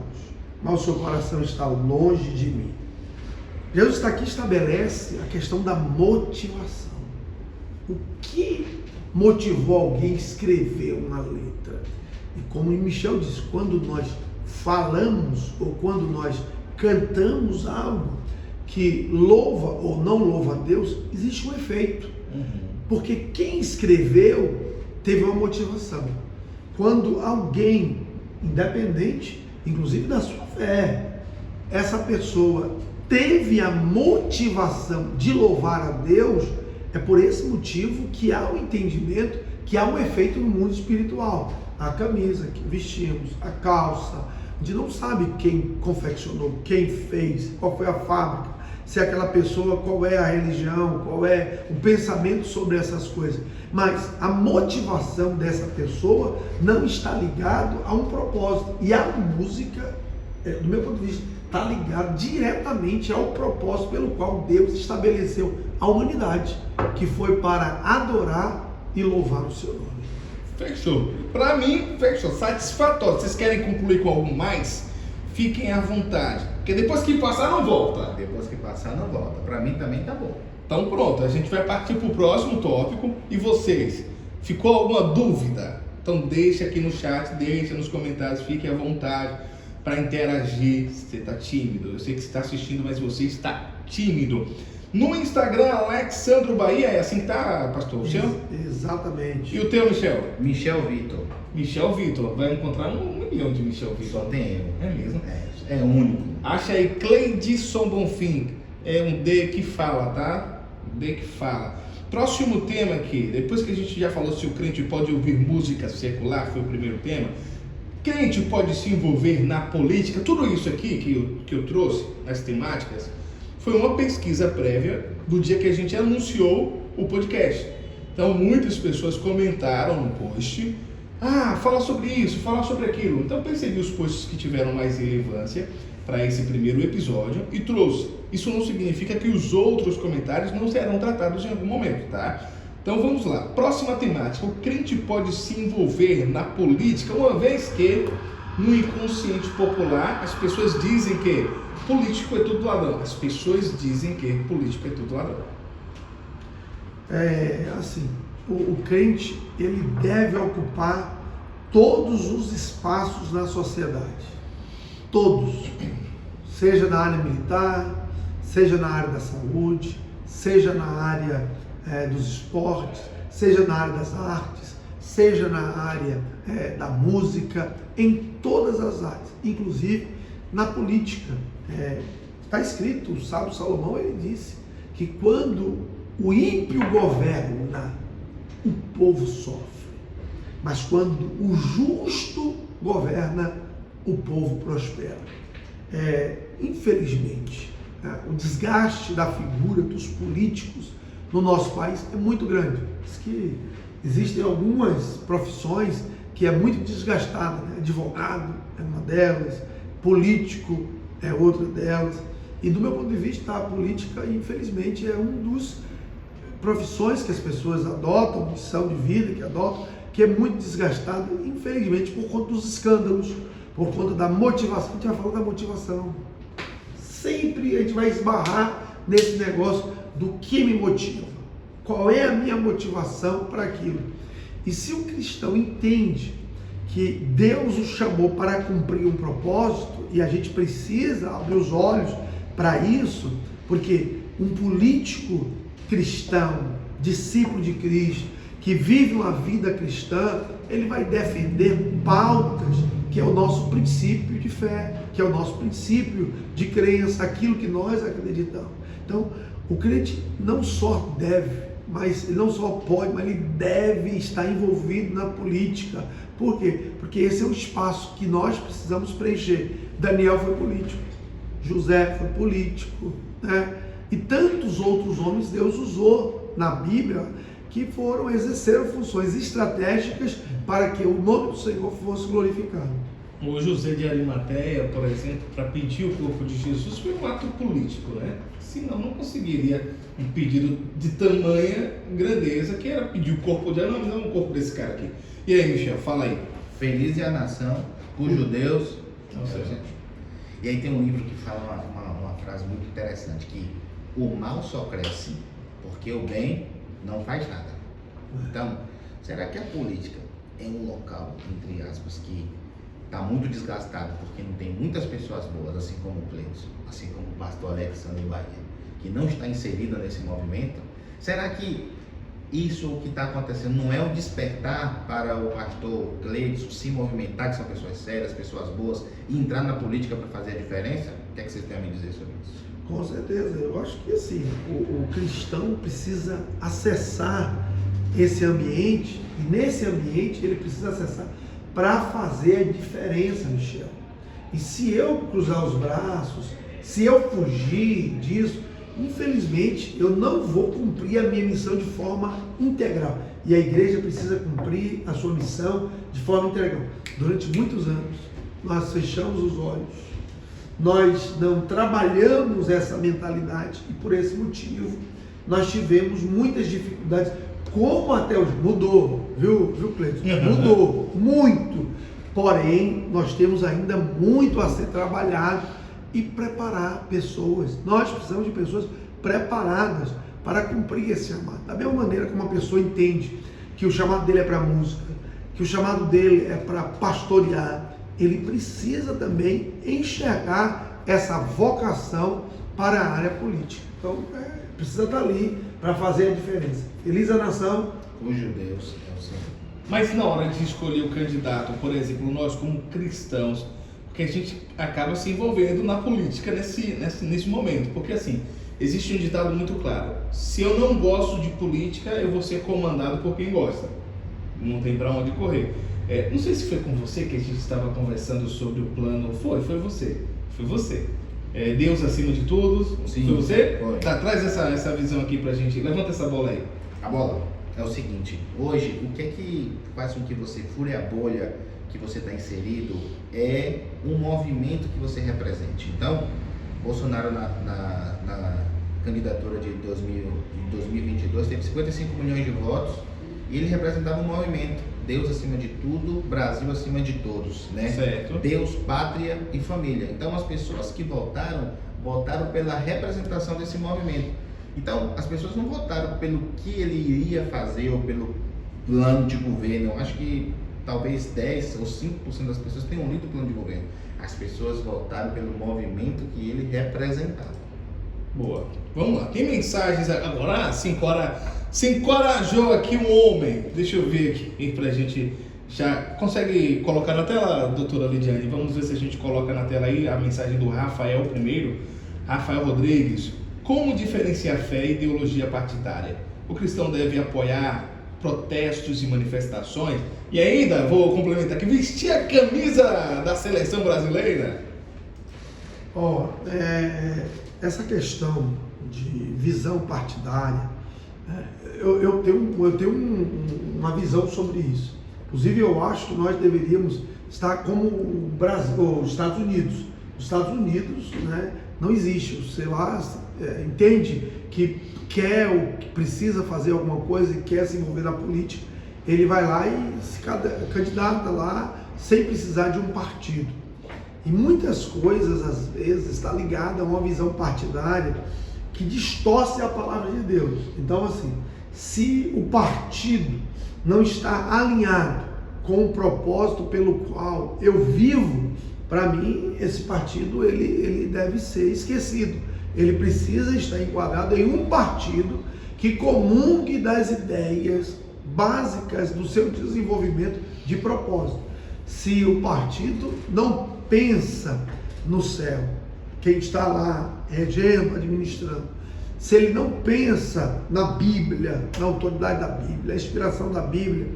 [SPEAKER 3] mas o seu coração está longe de mim. Jesus está aqui, estabelece a questão da motivação. O que motivou alguém a escrever uma letra? E como Michel diz, quando nós falamos ou quando nós cantamos algo que louva ou não louva a Deus, existe um efeito. Porque quem escreveu teve uma motivação. Quando alguém, independente, inclusive da sua fé, essa pessoa teve a motivação de louvar a Deus, é por esse motivo que há o entendimento, que há um efeito no mundo espiritual. A camisa que vestimos, a calça, a gente não sabe quem confeccionou, quem fez, qual foi a fábrica, se aquela pessoa, qual é a religião, qual é o pensamento sobre essas coisas. Mas a motivação dessa pessoa não está ligado a um propósito. E a música, do meu ponto de vista, está ligado diretamente ao propósito pelo qual Deus estabeleceu a humanidade, que foi para adorar e louvar o seu nome.
[SPEAKER 5] Fechou. Para mim, fechou. Satisfatório. Vocês querem concluir com algo mais? Fiquem à vontade. Porque depois que passar, não volta.
[SPEAKER 2] Depois que passar, não volta. Para mim também tá bom.
[SPEAKER 5] Então pronto, a gente vai partir para o próximo tópico. E vocês, ficou alguma dúvida? Então deixa aqui no chat, deixa nos comentários, fiquem à vontade para interagir. Você está tímido, eu sei que você está assistindo, mas você está tímido. No Instagram, Alexandro Bahia, é assim que tá, pastor?
[SPEAKER 3] Exatamente.
[SPEAKER 5] E o teu, Michel?
[SPEAKER 2] Michel Vitor.
[SPEAKER 5] Michel Vitor, vai encontrar 1 milhão de Michel Vitor.
[SPEAKER 2] Só tem eu.
[SPEAKER 5] É mesmo?
[SPEAKER 2] É único.
[SPEAKER 5] Acha aí, Cleidson Bonfim. É um D que fala, tá? D que fala. Próximo tema aqui, depois que a gente já falou se o crente pode ouvir música secular, foi o primeiro tema. Crente pode se envolver na política, tudo isso aqui que eu trouxe, as temáticas, foi uma pesquisa prévia do dia que a gente anunciou o podcast. Então muitas pessoas comentaram no post, fala sobre isso, fala sobre aquilo. Então eu percebi os posts que tiveram mais relevância para esse primeiro episódio e trouxe. Isso não significa que os outros comentários não serão tratados em algum momento, tá? Então vamos lá. Próxima temática. O crente pode se envolver na política, uma vez que no inconsciente popular as pessoas dizem que político é tudo ladrão. As pessoas dizem que político é tudo ladrão.
[SPEAKER 3] O crente, ele deve ocupar todos os espaços na sociedade. Todos. Seja na área militar, seja na área da saúde, seja na área dos esportes, seja na área das artes, seja na área da música, em todas as áreas, inclusive na política. Está escrito, o sábio Salomão, ele disse que quando o ímpio governa, o povo sofre, mas quando o justo governa, o povo prospera. Infelizmente, o desgaste da figura dos políticos no nosso país é muito grande. Diz que existem algumas profissões que é muito desgastada, né? Advogado é uma delas, político é outra delas. E do meu ponto de vista, a política, infelizmente, é um dos profissões que as pessoas adotam, missão de vida que adotam, que é muito desgastada, infelizmente, por conta dos escândalos, por conta da motivação. A gente vai falar da motivação. Sempre a gente vai esbarrar nesse negócio do que me motiva. Qual é a minha motivação para aquilo? E se o cristão entende que Deus o chamou para cumprir um propósito, e a gente precisa abrir os olhos para isso, porque um político cristão, discípulo de Cristo, que vive uma vida cristã, ele vai defender pautas que é o nosso princípio de fé, que é o nosso princípio de crença, aquilo que nós acreditamos. Então, o crente não só deve, mas ele não só pode, mas ele deve estar envolvido na política. Por quê? Porque esse é o espaço que nós precisamos preencher. Daniel foi político, José foi político, né? E tantos outros homens Deus usou na Bíblia que exerceram funções estratégicas para que o nome do Senhor fosse glorificado.
[SPEAKER 5] O José de Arimateia, por exemplo, para pedir o corpo de Jesus foi um ato político, né? Senão não conseguiria um pedido de tamanha grandeza, que era pedir o corpo de não o corpo desse cara aqui. E aí, Michel, fala aí.
[SPEAKER 2] Feliz é a nação cujo Deus...
[SPEAKER 5] Não sei.
[SPEAKER 2] E aí tem um livro que fala uma frase muito interessante, que o mal só cresce porque o bem não faz nada. Então, será que a política é um local, entre aspas, que está muito desgastado porque não tem muitas pessoas boas, assim como o Cleiton, assim como o pastor Alexandre Bahia, que não está inserida nesse movimento? Será que isso o que está acontecendo não é um despertar para o pastor Cleiton se movimentar, que são pessoas sérias, pessoas boas, e entrar na política para fazer a diferença? O que é que vocês têm a me dizer sobre isso?
[SPEAKER 3] Com certeza, eu acho que assim, o cristão precisa acessar esse ambiente, e nesse ambiente ele precisa acessar para fazer a diferença, Michel. E se eu cruzar os braços, se eu fugir disso, infelizmente eu não vou cumprir a minha missão de forma integral. E a igreja precisa cumprir a sua missão de forma integral. Durante muitos anos, nós fechamos os olhos, nós não trabalhamos essa mentalidade e por esse motivo nós tivemos muitas dificuldades, como até hoje. Mudou, viu Cleiton? Mudou muito. Porém, nós temos ainda muito a ser trabalhado e preparar pessoas. Nós precisamos de pessoas preparadas para cumprir esse chamado. Da mesma maneira que uma pessoa entende que o chamado dele é para música, que o chamado dele é para pastorear, ele precisa também enxergar essa vocação para a área política. Então, precisa estar ali para fazer a diferença. Feliz a nação
[SPEAKER 2] cujo Deus é o Senhor.
[SPEAKER 5] Mas na hora de escolher o candidato, por exemplo, nós como cristãos, porque a gente acaba se envolvendo na política nesse momento, porque assim, existe um ditado muito claro: se eu não gosto de política, eu vou ser comandado por quem gosta. Não tem para onde correr. Não sei se foi com você que a gente estava conversando sobre o plano. Foi você. Deus acima de tudo.
[SPEAKER 2] Sim,
[SPEAKER 5] foi você?
[SPEAKER 2] Foi.
[SPEAKER 5] Tá, traz essa visão aqui pra gente. Levanta essa bola aí.
[SPEAKER 2] A bola é o seguinte: hoje, o que é que faz com que você fure a bolha que você está inserido é um movimento que você represente. Então, Bolsonaro na candidatura de 2022 teve 55 milhões de votos e ele representava um movimento. Deus acima de tudo, Brasil acima de todos, né?
[SPEAKER 5] Certo.
[SPEAKER 2] Deus, pátria e família. Então, as pessoas que votaram pela representação desse movimento. Então, as pessoas não votaram pelo que ele iria fazer ou pelo plano de governo. Eu acho que talvez 10 ou 5% das pessoas tenham lido o plano de governo. As pessoas votaram pelo movimento que ele representava.
[SPEAKER 5] Boa. Vamos lá. Tem mensagens agora? Se encorajou aqui um homem. Deixa eu ver aqui pra gente. Já consegue colocar na tela, doutora Lidiane? Vamos ver se a gente coloca na tela aí a mensagem do Rafael primeiro. Rafael Rodrigues. Como diferenciar fé e ideologia partidária? O cristão deve apoiar protestos e manifestações? E ainda, vou complementar aqui, vestir a camisa da seleção brasileira?
[SPEAKER 3] Essa questão de visão partidária, eu tenho uma visão sobre isso. Inclusive, eu acho que nós deveríamos estar como o Brasil, os Estados Unidos. Os Estados Unidos, né, não existe. Sei lá, entende que quer ou que precisa fazer alguma coisa e quer se envolver na política, ele vai lá e se candidata lá sem precisar de um partido. E muitas coisas, às vezes, está ligada a uma visão partidária que distorce a palavra de Deus. Então, assim, se o partido não está alinhado com o propósito pelo qual eu vivo, para mim, esse partido ele deve ser esquecido. Ele precisa estar enquadrado em um partido que comungue das ideias básicas do seu desenvolvimento de propósito. Se o partido não pensa no céu, quem está lá regendo, administrando, se ele não pensa na Bíblia, na autoridade da Bíblia, na inspiração da Bíblia,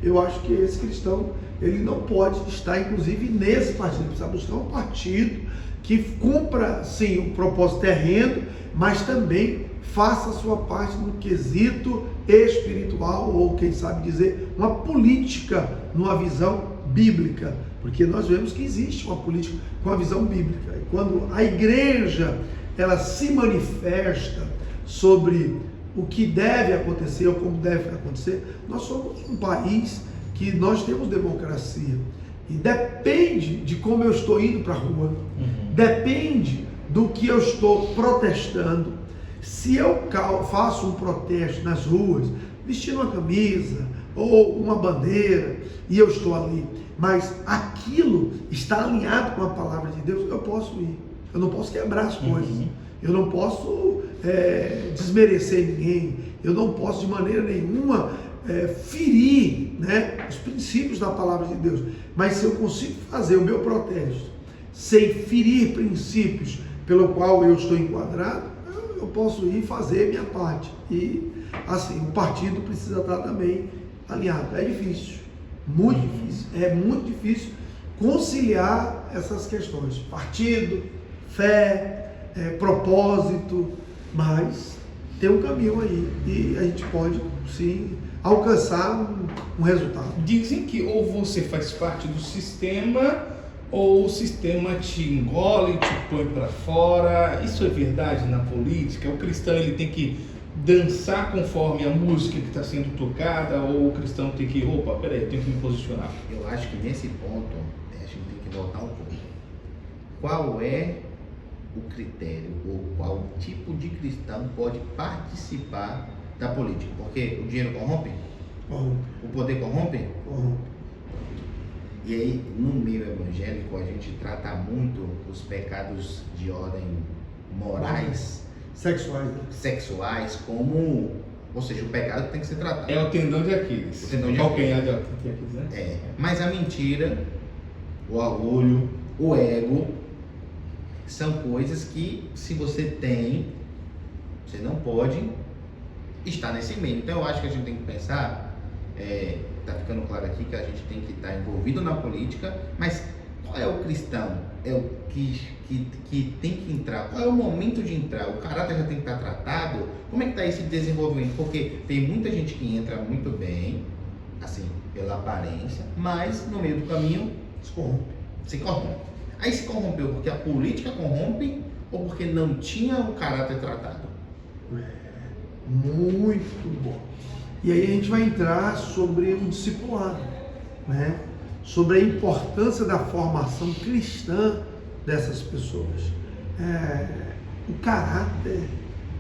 [SPEAKER 3] eu acho que esse cristão, ele não pode estar, inclusive, nesse partido. Ele precisa buscar um partido que cumpra, sim, o propósito terreno, mas também faça a sua parte no quesito espiritual, ou quem sabe dizer, uma política numa visão bíblica, porque nós vemos que existe uma política com a visão bíblica. E quando a igreja ela se manifesta sobre o que deve acontecer ou como deve acontecer, nós somos um país que nós temos democracia. E depende de como eu estou indo para a rua, depende do que eu estou protestando. Se eu faço um protesto nas ruas, vestindo uma camisa ou uma bandeira, e eu estou ali, mas aquilo está alinhado com a palavra de Deus, eu posso ir. Eu não posso quebrar as coisas. Eu não posso desmerecer ninguém. Eu não posso de maneira nenhuma ferir, né, os princípios da palavra de Deus. Mas se eu consigo fazer o meu protesto sem ferir princípios pelo qual eu estou enquadrado, eu posso ir fazer minha parte. E assim, o partido precisa estar também alinhado. É difícil, muito difícil. É muito difícil conciliar essas questões. Partido, fé, propósito, mas tem um caminho aí e a gente pode sim alcançar um resultado.
[SPEAKER 5] Dizem que ou você faz parte do sistema ou o sistema te engole, te põe para fora. Isso é verdade na política? O cristão ele tem que dançar conforme a música que está sendo tocada, ou o cristão tem que, opa, peraí, eu tenho que me posicionar?
[SPEAKER 2] Eu acho que nesse ponto a gente tem que voltar um pouco. Qual é o critério ou qual tipo de cristão pode participar da política? Porque o dinheiro corrompe?
[SPEAKER 3] Corrompe.
[SPEAKER 2] O poder corrompe?
[SPEAKER 3] Corrompe.
[SPEAKER 2] E aí, no meio evangélico, a gente trata muito os pecados de ordem morais, sexuais, como, ou seja, o pecado tem que ser tratado.
[SPEAKER 5] É o tendão de Aquiles.
[SPEAKER 2] O tendão de
[SPEAKER 5] calcanhar de Aquiles, né?
[SPEAKER 2] Mas a mentira, o orgulho, o ego, são coisas que, se você tem, você não pode estar nesse meio. Então, eu acho que a gente tem que pensar, tá ficando claro aqui que a gente tem que estar envolvido na política, mas qual é o cristão? É o que tem que entrar? Qual é o momento de entrar? O caráter já tem que estar tratado? Como é que está esse desenvolvimento? Porque tem muita gente que entra muito bem, assim, pela aparência, mas no meio do caminho se corrompe. Aí se corrompeu porque a política corrompe ou porque não tinha o caráter tratado?
[SPEAKER 3] Muito bom. E aí a gente vai entrar sobre o discipulado, né? Sobre a importância da formação cristã dessas pessoas. O caráter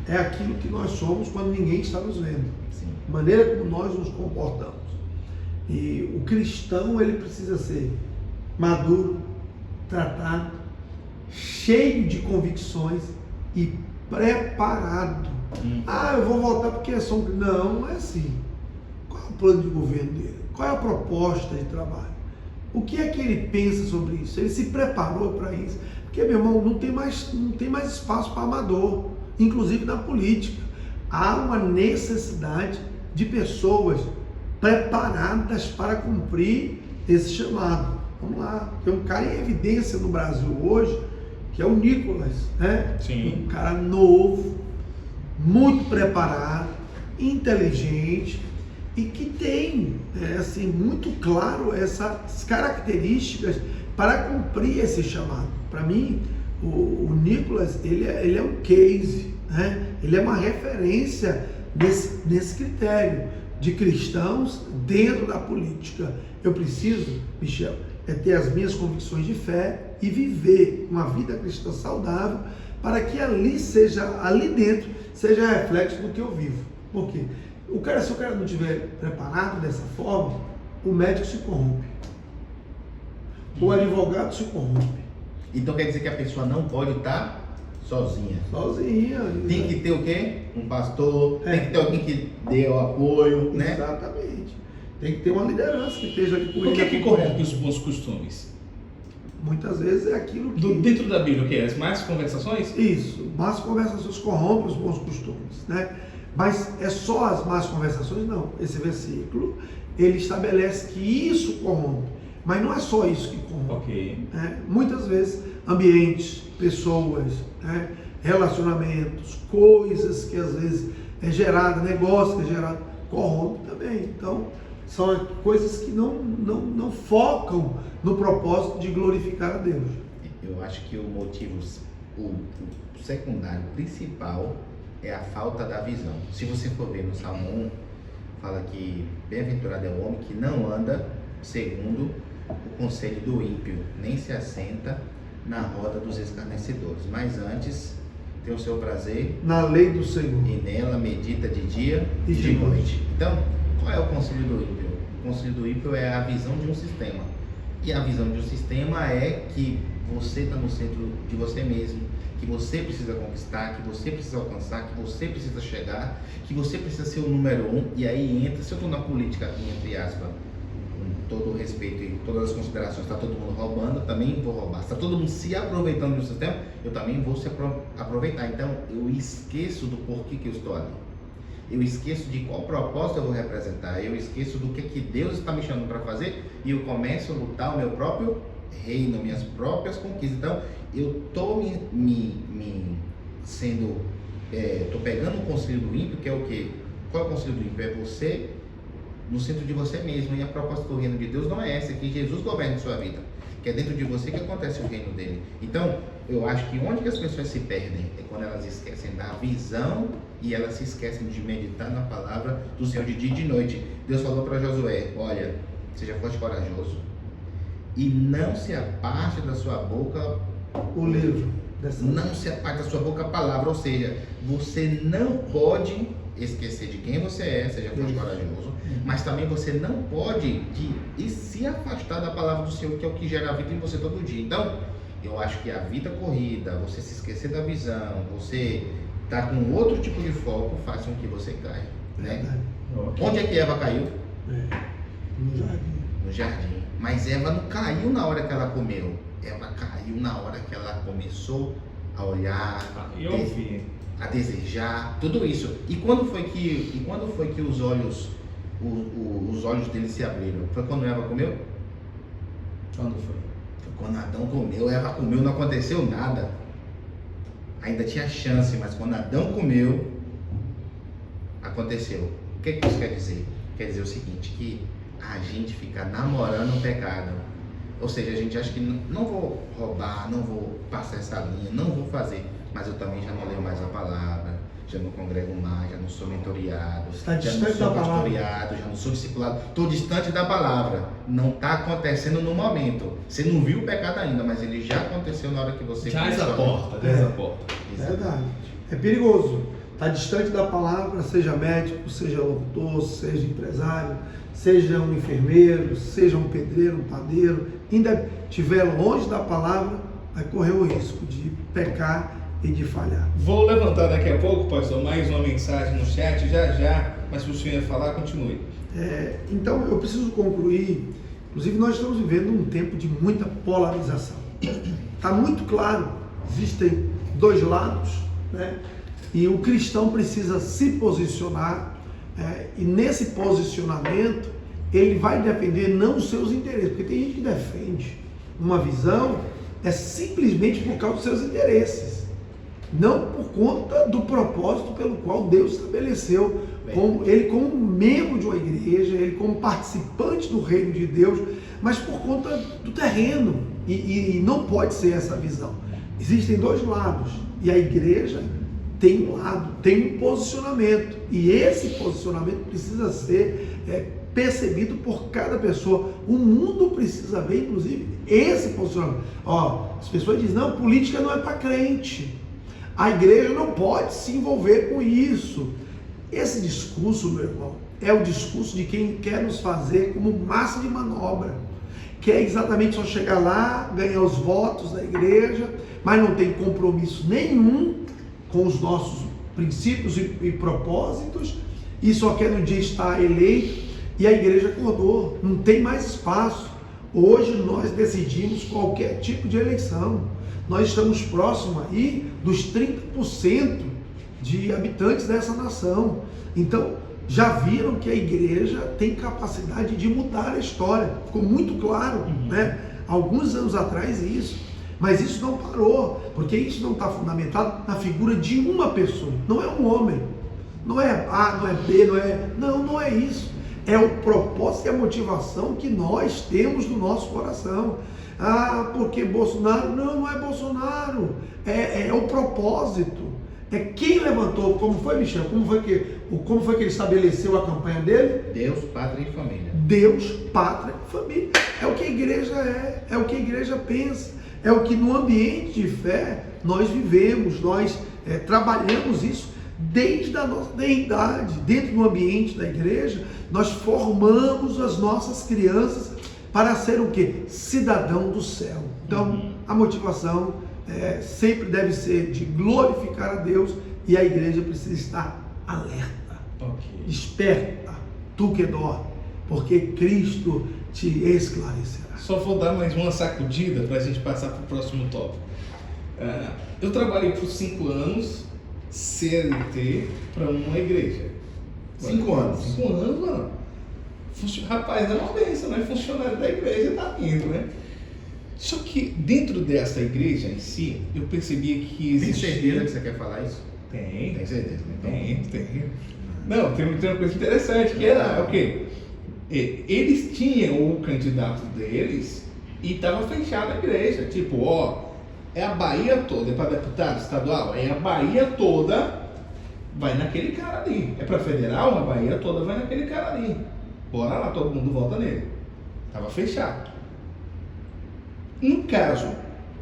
[SPEAKER 3] é aquilo que nós somos quando ninguém está nos vendo.
[SPEAKER 2] Sim.
[SPEAKER 3] A maneira como nós nos comportamos. E o cristão, ele precisa ser maduro, tratado, cheio de convicções e preparado. Eu vou votar porque é só um... Não é assim. Qual é o plano de governo dele? Qual é a proposta de trabalho? O que é que ele pensa sobre isso? Ele se preparou para isso? Porque, meu irmão, não tem mais espaço para amador, inclusive na política. Há uma necessidade de pessoas preparadas para cumprir esse chamado. Vamos lá, tem um cara em evidência no Brasil hoje, que é o Nicolas, né?
[SPEAKER 5] Sim.
[SPEAKER 3] Um cara novo, muito preparado, inteligente e que tem, assim, muito claro essas características para cumprir esse chamado. Para mim, o Nicolas, ele é um case, né? Ele é uma referência nesse critério de cristãos dentro da política. Eu preciso, Michel, ter as minhas convicções de fé e viver uma vida cristã saudável para que ali dentro seja reflexo do que eu vivo. Por quê? Se o cara não estiver preparado dessa forma, o médico se corrompe, o advogado se corrompe.
[SPEAKER 2] Então quer dizer que a pessoa não pode estar sozinha. Tem que ter o quê? Um pastor, tem que ter alguém que dê o apoio, né?
[SPEAKER 3] Exatamente. Tem que ter uma liderança que esteja ali por
[SPEAKER 5] O que é que corrompe os bons costumes?
[SPEAKER 3] Muitas vezes é aquilo que...
[SPEAKER 5] Dentro da Bíblia, o que é? As más conversações?
[SPEAKER 3] Isso, más conversações corrompem os bons costumes, né? Mas é só as más conversações? Não. Esse versículo, ele estabelece que isso corrompe, mas não é só isso que corrompe.
[SPEAKER 5] Ok.
[SPEAKER 3] Muitas vezes, ambientes, pessoas, relacionamentos, coisas que às vezes é gerada, negócio que é gerado, corrompe também. Então, são coisas que não focam no propósito de glorificar a Deus.
[SPEAKER 2] Eu acho que o motivo, o secundário principal é a falta da visão. Se você for ver no Salmo 1, fala que bem-aventurado é o homem que não anda segundo o conselho do ímpio, nem se assenta na roda dos escarnecedores, mas antes tem o seu prazer
[SPEAKER 3] Na lei do Senhor.
[SPEAKER 2] e nela medita de dia
[SPEAKER 3] E
[SPEAKER 2] e
[SPEAKER 3] de
[SPEAKER 2] de
[SPEAKER 3] noite.
[SPEAKER 2] noite. Então, qual é o conselho do ímpio? O conselho do ímpio é a visão de um sistema. E a visão de um sistema é que você está no centro de você mesmo, que você precisa conquistar, que você precisa alcançar, que você precisa chegar, que você precisa ser o número 1. E aí entra, se eu estou na política, entre aspas, com todo o respeito e todas as considerações, está todo mundo roubando, eu também vou roubar. Se está todo mundo se aproveitando do sistema, eu também vou se aproveitar. Então, eu esqueço do porquê que eu estou ali. Eu esqueço de qual propósito eu vou representar. Eu esqueço do que Deus está me chamando para fazer e eu começo a lutar o meu próprio reino, minhas próprias conquistas. Então, eu estou tô pegando o conselho do ímpio, que é o quê? Qual é o conselho do ímpio? É você no centro de você mesmo. E a proposta do reino de Deus não é essa, é que Jesus governe sua vida, que é dentro de você que acontece o reino dele. Então, eu acho que onde que as pessoas se perdem é quando elas esquecem da visão e elas se esquecem de meditar na palavra do Senhor de dia e de noite. Deus falou para Josué: olha, seja forte e corajoso e não se aparte da sua boca
[SPEAKER 3] O livro dessa
[SPEAKER 2] não se aparte da sua boca a palavra, ou seja, você não pode esquecer de quem você é, seja forte e corajoso, mas também você não pode se afastar da palavra do Senhor, que é o que gera a vida em você todo dia. Então, eu acho que a vida corrida, você se esquecer da visão, você tá com outro tipo de foco, faz com que você caia, né? Onde é que Eva caiu?
[SPEAKER 3] No jardim.
[SPEAKER 2] No jardim. Mas Eva não caiu na hora que ela comeu. Eva caiu na hora que ela começou a olhar, a desejar, tudo isso. E quando foi que os olhos dele se abriram? Foi quando Eva comeu?
[SPEAKER 5] Quando foi?
[SPEAKER 2] Foi quando Adão comeu. Eva comeu, não aconteceu nada. Ainda tinha chance, mas quando Adão comeu, aconteceu. O que isso quer dizer? Quer dizer o seguinte, que a gente fica namorando o pecado. Ou seja, a gente acha que não vou roubar, não vou passar essa linha, não vou fazer. Mas eu também já não leio mais a palavra, já não congrego mais, já não sou mentoriado,
[SPEAKER 3] Está
[SPEAKER 2] já não
[SPEAKER 3] distante
[SPEAKER 2] sou
[SPEAKER 3] da palavra.
[SPEAKER 2] pastoreado, já não sou discipulado. Estou distante da palavra. Não está acontecendo no momento. Você não viu o pecado ainda, mas ele já aconteceu na hora que você
[SPEAKER 5] Já
[SPEAKER 2] começou.
[SPEAKER 5] essa porta.
[SPEAKER 3] Verdade. É perigoso. Está distante da palavra, seja médico, seja locutor, seja empresário, seja um enfermeiro, seja um pedreiro, um padeiro, ainda estiver longe da palavra, vai correr o risco de pecar e de falhar.
[SPEAKER 5] Vou levantar daqui a pouco, pastor, mais uma mensagem no chat, já, mas se o senhor ia falar, continue.
[SPEAKER 3] Então, eu preciso concluir. Inclusive, nós estamos vivendo um tempo de muita polarização. Está muito claro, existem dois lados, né? E o cristão precisa se posicionar, e nesse posicionamento, ele vai defender não os seus interesses, porque tem gente que defende uma visão simplesmente por causa dos seus interesses, não por conta do propósito pelo qual Deus estabeleceu ele como membro de uma igreja, ele como participante do reino de Deus, mas por conta do terreno, e não pode ser essa visão. Existem dois lados, e a igreja tem um lado, tem um posicionamento, e esse posicionamento precisa ser percebido por cada pessoa. O mundo precisa ver, inclusive, esse posicionamento. As pessoas dizem, não, política não é para crente, a igreja não pode se envolver com isso. Esse discurso, meu irmão, é o discurso de quem quer nos fazer como massa de manobra, que é exatamente só chegar lá, ganhar os votos da igreja, mas não tem compromisso nenhum com os nossos princípios e propósitos, e só quer no dia estar eleito, e a igreja acordou, não tem mais espaço. Hoje nós decidimos qualquer tipo de eleição, nós estamos próximos aí dos 30% de habitantes dessa nação. Então, já viram que a igreja tem capacidade de mudar a história, ficou muito claro, né? Alguns anos atrás isso, Mas isso não parou, porque isso não está fundamentado na figura de uma pessoa. Não é um homem, não é A, não é B, não é isso. É o propósito e a motivação que nós temos no nosso coração. Ah, porque Bolsonaro? Não é Bolsonaro. É o propósito. É quem levantou. Como foi, Michel? Como foi que ele estabeleceu a campanha dele?
[SPEAKER 2] Deus, pátria e família.
[SPEAKER 3] Deus, pátria e família. É o que a igreja é o que a igreja pensa. É o que no ambiente de fé nós vivemos, nós trabalhamos isso desde a nossa idade. Dentro do ambiente da igreja, nós formamos as nossas crianças para ser o quê? Cidadão do céu. Então, a motivação sempre deve ser de glorificar a Deus, e a igreja precisa estar alerta, esperta, tu que dorme, porque Cristo te esclarecerá.
[SPEAKER 5] Só vou dar mais uma sacudida para a gente passar para o próximo tópico. Eu trabalhei por 5 anos CLT para uma igreja.
[SPEAKER 2] 5 anos?
[SPEAKER 5] 5 anos, mano. Rapaz, é uma bênção, né? Funcionário da igreja tá indo, né? Só que dentro dessa igreja em si, eu percebia que existia...
[SPEAKER 2] Tem certeza que você quer falar isso?
[SPEAKER 5] Tem.
[SPEAKER 2] Tem certeza? Então...
[SPEAKER 5] Tem. Não, tem uma coisa interessante, que era o quê? Eles tinham o candidato deles e estava fechada a igreja. Tipo, é a Bahia toda, é para deputado estadual, é a Bahia toda, vai naquele cara ali. É para federal, a Bahia toda vai naquele cara ali. Bora lá, todo mundo vota nele. Estava fechado. No caso,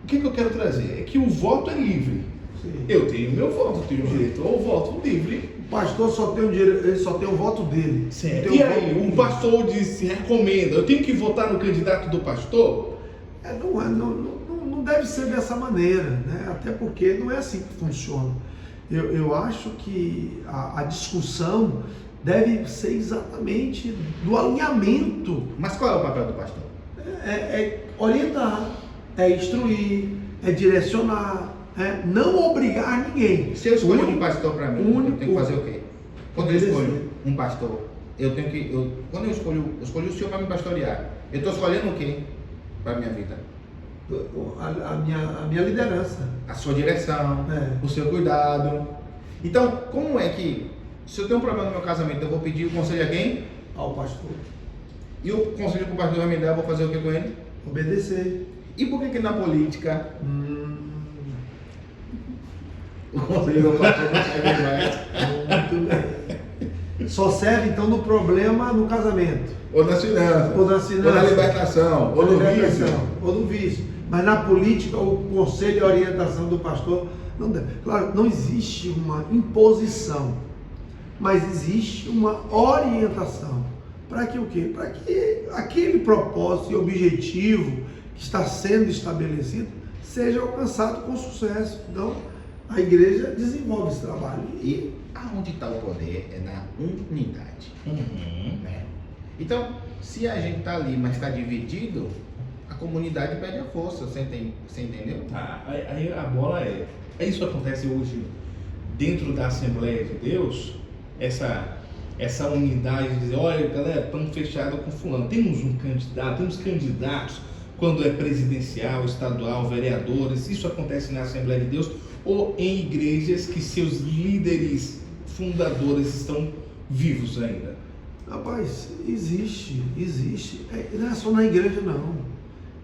[SPEAKER 5] o que eu quero trazer? É que o voto é livre.
[SPEAKER 3] Sim.
[SPEAKER 5] Eu tenho meu voto, tenho direito ao voto livre.
[SPEAKER 3] O pastor só tem o direito, ele só tem o voto dele.
[SPEAKER 5] Certo. E aí, o pastor recomenda, eu tenho que votar no candidato do pastor?
[SPEAKER 3] Não deve ser dessa maneira, né? Até porque não é assim que funciona. Eu acho que a discussão deve ser exatamente do alinhamento.
[SPEAKER 2] Mas qual é o papel do pastor?
[SPEAKER 3] É orientar, é instruir, é direcionar, não obrigar ninguém.
[SPEAKER 2] Se eu escolho um pastor para mim, eu tenho que fazer o quê? Quando eu escolho um pastor, quando eu escolhi o senhor para me pastorear, eu estou escolhendo o quê para a minha vida?
[SPEAKER 3] A minha liderança.
[SPEAKER 2] A sua direção, o seu cuidado. Então, como é que, se eu tenho um problema no meu casamento, eu vou pedir o conselho a quem?
[SPEAKER 3] Ao pastor.
[SPEAKER 2] E o conselho que o pastor vai me dar, eu vou fazer o que com ele?
[SPEAKER 3] Obedecer.
[SPEAKER 2] E por que na política o conselho do pastor não serve mais?
[SPEAKER 3] Muito bem. Só serve então no problema no casamento.
[SPEAKER 2] Ou nas finanças.
[SPEAKER 3] Ou nas finanças.
[SPEAKER 2] Ou na libertação. Ou no vício.
[SPEAKER 3] Ou no vício. Mas na política, o conselho e a orientação do pastor não deve. Claro, não existe uma imposição, mas existe uma orientação. Para que o quê? Para que aquele propósito e objetivo que está sendo estabelecido seja alcançado com sucesso. Então, a igreja desenvolve esse trabalho.
[SPEAKER 2] E aonde está o poder é na unidade. Né? Então, se a gente está ali, mas está dividido, a comunidade perde a força. Você entendeu?
[SPEAKER 5] Aí a bola isso acontece hoje dentro da Assembleia de Deus, essa unidade de dizer, olha galera, estamos fechados com fulano, temos um candidato, temos candidatos quando é presidencial, estadual, vereadores, isso acontece na Assembleia de Deus ou em igrejas que seus líderes fundadores estão vivos ainda?
[SPEAKER 3] Rapaz, existe, não é só na igreja não,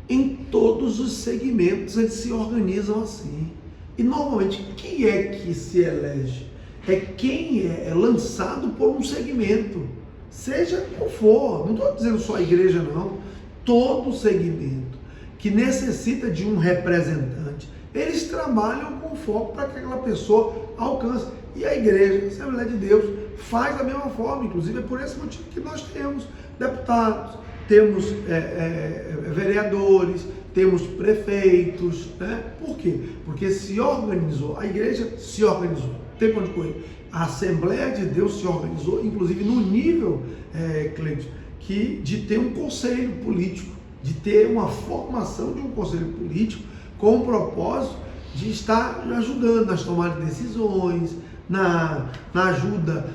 [SPEAKER 3] em todos os segmentos eles se organizam assim, e normalmente quem é que se elege? É quem é lançado por um segmento, seja qual for, não estou dizendo só a igreja não, todo segmento que necessita de um representante, eles trabalham com foco para que aquela pessoa alcance, e a igreja, a Assembleia de Deus, faz da mesma forma, inclusive é por esse motivo que nós temos deputados, temos vereadores, temos prefeitos, né? Por quê? Porque se organizou, a igreja se organizou. Tem onde correr. A Assembleia de Deus se organizou, inclusive no nível, Cleiton, de ter um conselho político, de ter uma formação de um conselho político com o propósito de estar ajudando nas tomadas de decisões, na ajuda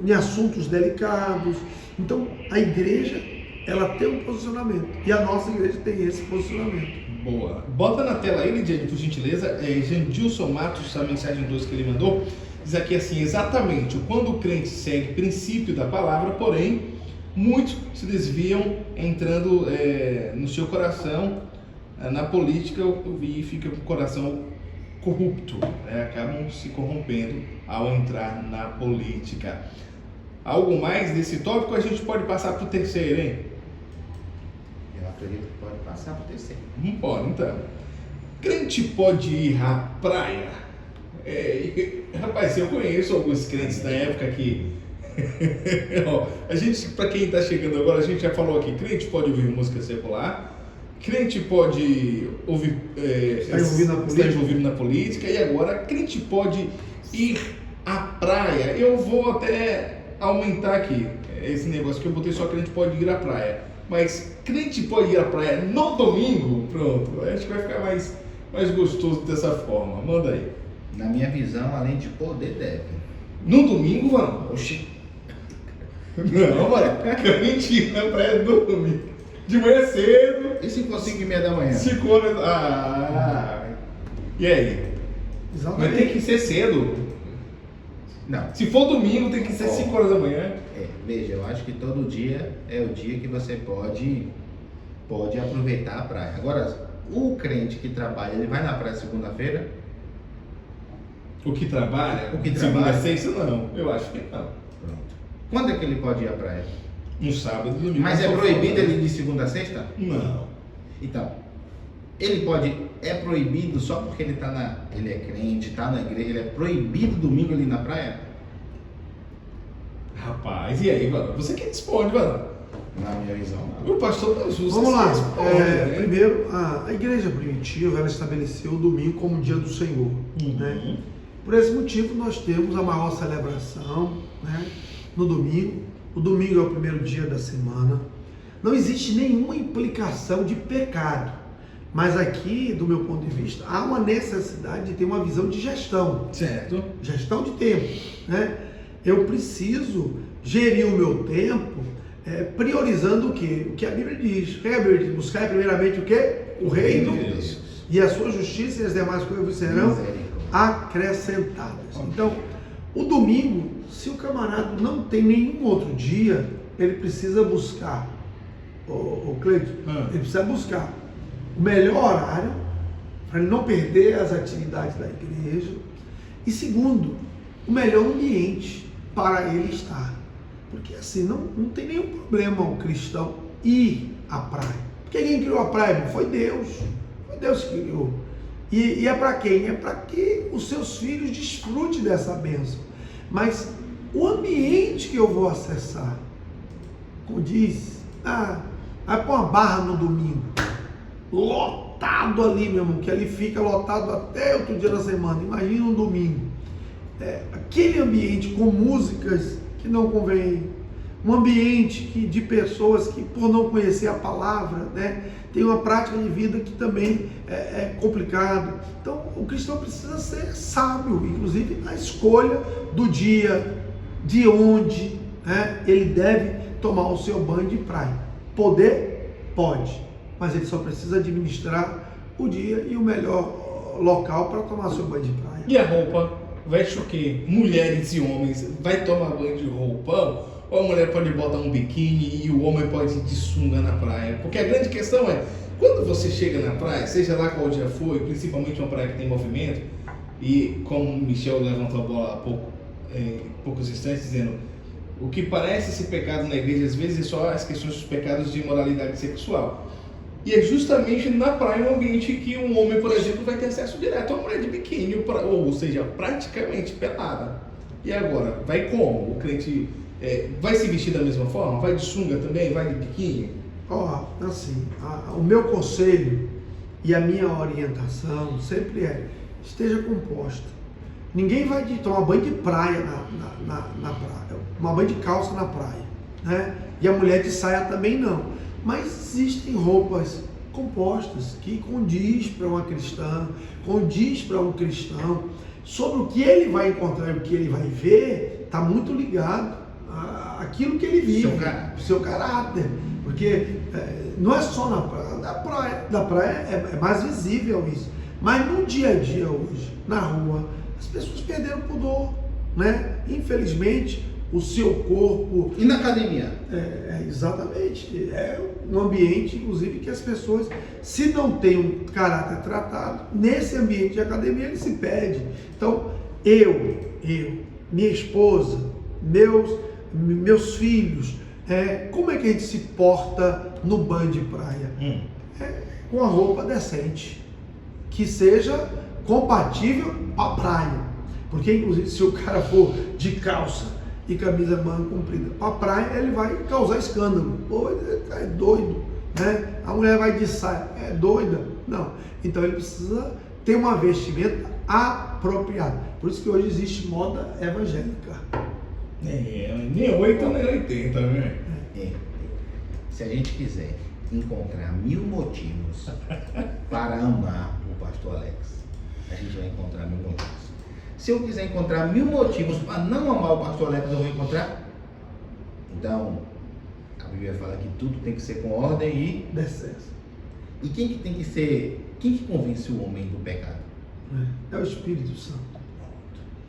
[SPEAKER 3] em assuntos delicados. Então, a igreja, ela tem um posicionamento, e a nossa igreja tem esse posicionamento.
[SPEAKER 5] Boa. Bota na tela aí, Lidiane, por gentileza. Jandilson Matos, a mensagem 2 que ele mandou, diz aqui assim, exatamente, quando o crente segue o princípio da palavra, porém, muitos se desviam entrando no seu coração, na política, e fica com o coração corrupto, né? Acabam se corrompendo ao entrar na política. Algo mais desse tópico? A gente pode passar para o terceiro, hein?
[SPEAKER 2] Eu acredito que pode passar para o terceiro.
[SPEAKER 5] Pode, então. Crente pode ir à praia? Rapaz, eu conheço alguns crentes da época que... Ó, a gente, para quem está chegando agora, a gente já falou aqui, crente pode ouvir música secular, crente pode ouvir, estar envolvido na política, e agora crente pode ir à praia. Eu vou até aumentar aqui esse negócio que eu botei, só crente pode ir à praia, mas crente pode ir à praia no domingo? Pronto, acho que vai ficar mais gostoso dessa forma. Manda aí.
[SPEAKER 2] Na minha visão, além de poder, deve.
[SPEAKER 5] No domingo, vamos?
[SPEAKER 2] Oxi.
[SPEAKER 5] Não, mano, crente ir na praia no domingo, de manhã cedo.
[SPEAKER 2] E se for 5h30 da manhã?
[SPEAKER 5] 5 horas. E aí?
[SPEAKER 3] Exatamente.
[SPEAKER 5] Mas tem que ser cedo.
[SPEAKER 2] Não.
[SPEAKER 5] Se for domingo, tem que ser 5 horas da manhã.
[SPEAKER 2] Veja, eu acho que todo dia é o dia que você pode aproveitar a praia. Agora, o crente que trabalha, ele vai na praia segunda-feira?
[SPEAKER 5] O que trabalha?
[SPEAKER 2] O que
[SPEAKER 5] segunda
[SPEAKER 2] trabalha?
[SPEAKER 5] a sexta, não. Eu acho que não.
[SPEAKER 2] Pronto. Quando é que ele pode ir à praia?
[SPEAKER 5] No sábado e domingo.
[SPEAKER 2] Mas é proibido ele ir de segunda a sexta?
[SPEAKER 5] Não.
[SPEAKER 2] Então, ele pode... É proibido só porque ele ele é crente, tá na igreja, ele é proibido domingo ali na praia?
[SPEAKER 5] Rapaz, e aí, mano? Você que responde, mano.
[SPEAKER 2] Na minha visão, não.
[SPEAKER 5] O pastor tá justo.
[SPEAKER 3] Vamos lá.
[SPEAKER 5] Responde, né?
[SPEAKER 3] Primeiro, a igreja primitiva, ela estabeleceu o domingo como dia do Senhor. Né? Por esse motivo, nós temos a maior celebração, né, no domingo. O domingo é o primeiro dia da semana. Não existe nenhuma implicação de pecado. Mas aqui, do meu ponto de vista, há uma necessidade de ter uma visão de gestão.
[SPEAKER 5] Certo.
[SPEAKER 3] Gestão de tempo, né? Eu preciso gerir o meu tempo priorizando o quê? O que a Bíblia diz. O que a Bíblia diz? Buscar primeiramente o quê? O reino e a sua justiça, e as demais coisas serão acrescentadas. Então, o domingo, se o camarada não tem nenhum outro dia, ele precisa buscar, Cleiton, ele precisa buscar o melhor horário, para ele não perder as atividades da igreja, e segundo, o melhor ambiente para ele estar. Porque assim, não tem nenhum problema o cristão ir à praia. Porque quem criou a praia? Foi Deus. Foi Deus que criou. E é para quem? É para que os seus filhos desfrutem dessa bênção. Mas o ambiente que eu vou acessar, como diz, vai pôr uma barra no domingo, lotado ali, meu irmão, que ali fica lotado até outro dia da semana. Imagina um domingo. Aquele ambiente com músicas que não convém, um ambiente de pessoas que, por não conhecer a palavra, né, tem uma prática de vida que também é complicado. Então, o cristão precisa ser sábio, inclusive na escolha do dia, de onde, né, ele deve tomar o seu banho de praia. Poder? Pode, mas ele só precisa administrar o dia e o melhor local para tomar seu banho de praia.
[SPEAKER 5] E a roupa? Veste o quê? Mulheres e homens, vai tomar banho de roupão? Ou a mulher pode botar um biquíni e o homem pode ir de sunga na praia? Porque a grande questão é, quando você chega na praia, seja lá qual dia for, principalmente uma praia que tem movimento, e como o Michel levantou a bola há poucos instantes, dizendo, o que parece ser pecado na igreja, às vezes, é só as questões dos pecados de imoralidade sexual. E é justamente na praia um ambiente que um homem, por exemplo, vai ter acesso direto a uma mulher de biquíni, ou seja, praticamente pelada. E agora, vai como? O crente vai se vestir da mesma forma? Vai de sunga também? Vai de biquíni?
[SPEAKER 3] Assim, o meu conselho e a minha orientação sempre esteja composta. Ninguém vai tomar banho de praia na praia, tomar banho de calça na praia, né? E a mulher de saia também não. Mas existem roupas compostas que condiz para uma cristã, condiz para um cristão. Sobre o que ele vai encontrar e o que ele vai ver, está muito ligado àquilo que ele vive, o seu caráter. Porque não é só na praia. da praia. Da praia é mais visível isso. Mas no dia a dia hoje, na rua, as pessoas perderam o pudor, né? Infelizmente, o seu corpo...
[SPEAKER 2] E na academia?
[SPEAKER 3] Exatamente. É um ambiente, inclusive, que as pessoas, se não têm um caráter tratado, nesse ambiente de academia, ele se perde. Então, minha esposa, meus filhos, como é que a gente se porta no banho de praia? Com a roupa decente, que seja compatível para a praia. Porque, inclusive, se o cara for de calça e camisa manga comprida para a praia, ele vai causar escândalo. Pô, é doido, né? A mulher vai de saia, é doida. Não. Então, ele precisa ter uma vestimenta apropriada. Por isso que hoje existe moda evangélica.
[SPEAKER 5] Nem 8 nem 80, né?
[SPEAKER 2] Se a gente quiser encontrar 1000 motivos para amar o pastor Alex, a gente vai encontrar 1000 motivos. Se eu quiser encontrar 1000 motivos para não amar o pastor Alex, eu vou encontrar? Então, a Bíblia fala que tudo tem que ser com ordem e
[SPEAKER 3] decência.
[SPEAKER 2] E quem que tem que ser, quem que convence o homem do pecado?
[SPEAKER 3] É o Espírito Santo.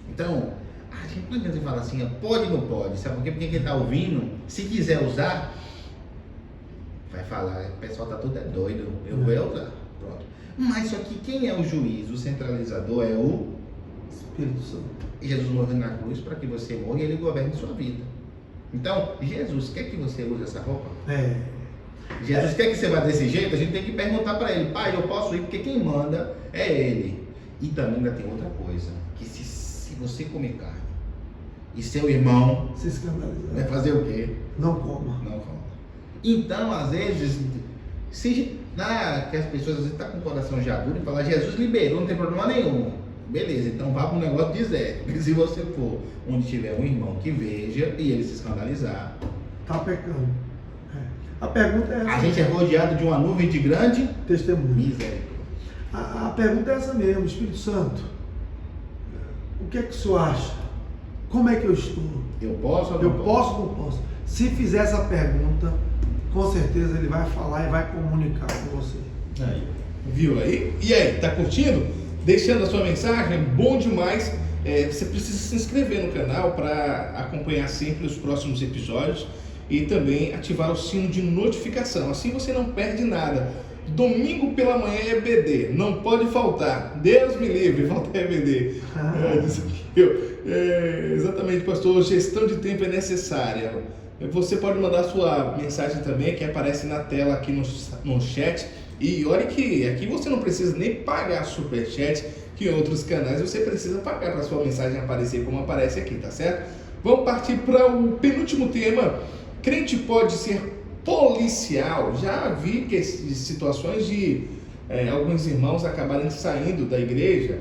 [SPEAKER 2] Então, a gente não adianta falar assim, pode ou não pode, sabe por quê? Porque quem está ouvindo, se quiser usar, vai falar, o pessoal tá tudo doido, eu vou usar, pronto. Mas só que quem é o juiz, o centralizador é o
[SPEAKER 3] Espírito Santo.
[SPEAKER 2] Jesus morreu na cruz para que você morra e ele governe sua vida. Então, Jesus quer que você use essa roupa? Jesus quer que você vá desse jeito? A gente tem que perguntar para ele, pai, eu posso ir? Porque quem manda é ele. E também ainda tem outra coisa, que se você comer carne e seu irmão
[SPEAKER 3] se escandalizar,
[SPEAKER 2] vai fazer o quê?
[SPEAKER 3] Não coma.
[SPEAKER 2] Não coma. Então, às vezes, que as pessoas às vezes estão com o coração já duro e falam, Jesus liberou, não tem problema nenhum. Beleza, então vá para um negócio de zero. Porque se você for onde tiver um irmão que veja e ele se escandalizar,
[SPEAKER 3] está pecando. A pergunta é essa.
[SPEAKER 2] A gente é rodeado de uma nuvem de grande
[SPEAKER 3] testemunho.
[SPEAKER 2] Miséria.
[SPEAKER 3] A pergunta é essa mesmo, Espírito Santo. O que é que o senhor acha? Como é que eu estou?
[SPEAKER 2] Eu posso ou não
[SPEAKER 3] Eu posso ou não posso? Se fizer essa pergunta, com certeza ele vai falar e vai comunicar com você.
[SPEAKER 5] Aí. Viu aí? E aí, tá curtindo? Deixando a sua mensagem, bom demais. Você precisa se inscrever no canal para acompanhar sempre os próximos episódios e também ativar o sino de notificação. Assim você não perde nada. Domingo pela manhã é EBD, não pode faltar. Deus me livre, falta EBD. Exatamente, pastor. Gestão de tempo é necessária. Você pode mandar sua mensagem também, que aparece na tela aqui no chat. E olha que aqui você não precisa nem pagar superchat, que em outros canais você precisa pagar para sua mensagem aparecer como aparece aqui, tá certo? Vamos partir para o penúltimo tema. Crente pode ser policial? Já vi que situações de alguns irmãos acabarem saindo da igreja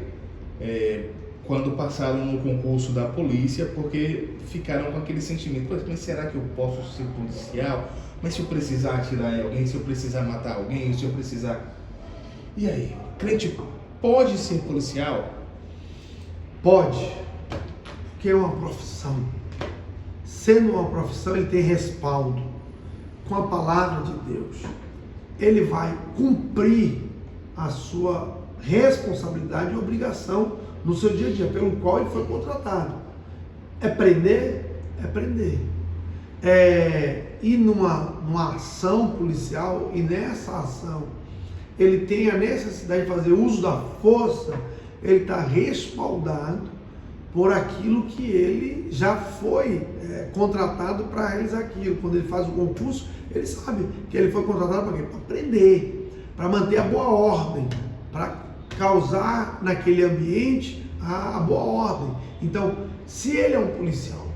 [SPEAKER 5] quando passaram no concurso da polícia, porque ficaram com aquele sentimento, mas será que eu posso ser policial? Mas se eu precisar atirar em alguém, se eu precisar matar alguém, se eu precisar... E aí, crente pode ser policial?
[SPEAKER 3] Pode, porque é uma profissão. Sendo uma profissão, ele tem respaldo com a palavra de Deus. Ele vai cumprir a sua responsabilidade e obrigação no seu dia a dia, pelo qual ele foi contratado. É prender? É prender. Ir numa ação policial, e nessa ação ele tem a necessidade de fazer uso da força, ele está respaldado por aquilo que ele já foi contratado para realizar aquilo. Quando ele faz o concurso, ele sabe que ele foi contratado para quê? Para prender, para manter a boa ordem, para causar naquele ambiente a boa ordem. Então, se ele é um policial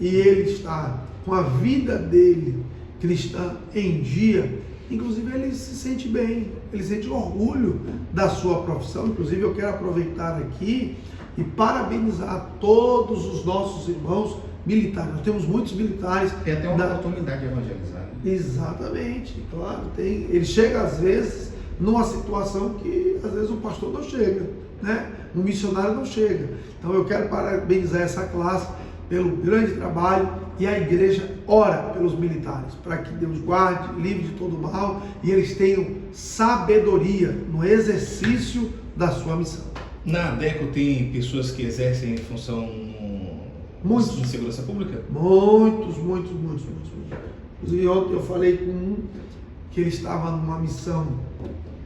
[SPEAKER 3] e ele está com a vida dele cristã em dia, inclusive ele se sente bem, ele sente orgulho da sua profissão. Inclusive eu quero aproveitar aqui e parabenizar todos os nossos irmãos militares. Nós temos muitos militares.
[SPEAKER 2] Tem até uma oportunidade de evangelizar. Né?
[SPEAKER 3] Exatamente, claro, tem. Ele chega às vezes numa situação que às vezes o pastor não chega, né? Um missionário não chega. Então eu quero parabenizar essa classe pelo grande trabalho, e a igreja ora pelos militares, para que Deus guarde, livre de todo mal, e eles tenham sabedoria no exercício da sua missão.
[SPEAKER 5] Na ADECO tem pessoas que exercem função
[SPEAKER 3] Muitos.
[SPEAKER 5] em segurança pública?
[SPEAKER 3] Muitos. Inclusive ontem eu falei com um que ele estava numa missão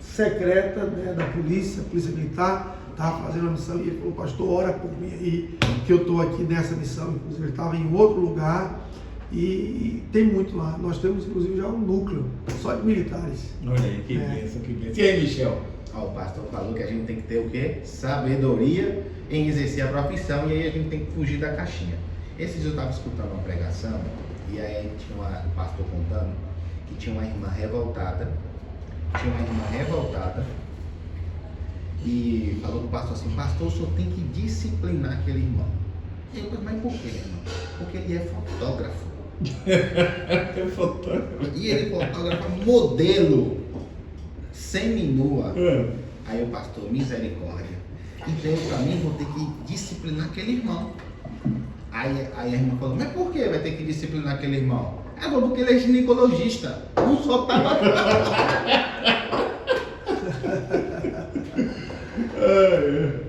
[SPEAKER 3] secreta, né, da polícia militar, estava fazendo a missão, e ele falou: pastor, ora por mim aí, que eu estou aqui nessa missão. Inclusive ele estava em outro lugar, e tem muito lá. Nós temos inclusive já um núcleo só de militares.
[SPEAKER 5] Olha aí, que bênção, que bênção. E aí, Michel?
[SPEAKER 2] O pastor falou que a gente tem que ter o quê? Sabedoria em exercer a profissão, e aí a gente tem que fugir da caixinha. Esses dias eu estava escutando uma pregação, e aí tinha um pastor contando que tinha uma irmã revoltada, e falou pro pastor assim: pastor, o senhor tem que disciplinar aquele irmão. E eu falei: mas por quê, irmão? Porque ele é fotógrafo.
[SPEAKER 5] É fotógrafo.
[SPEAKER 2] E ele fotógrafa modelo, seminua. Aí o pastor: misericórdia. Então eu também vou ter que disciplinar aquele irmão. Aí a irmã falou: mas por que vai ter que disciplinar aquele irmão? Porque ele é ginecologista. Um só tava.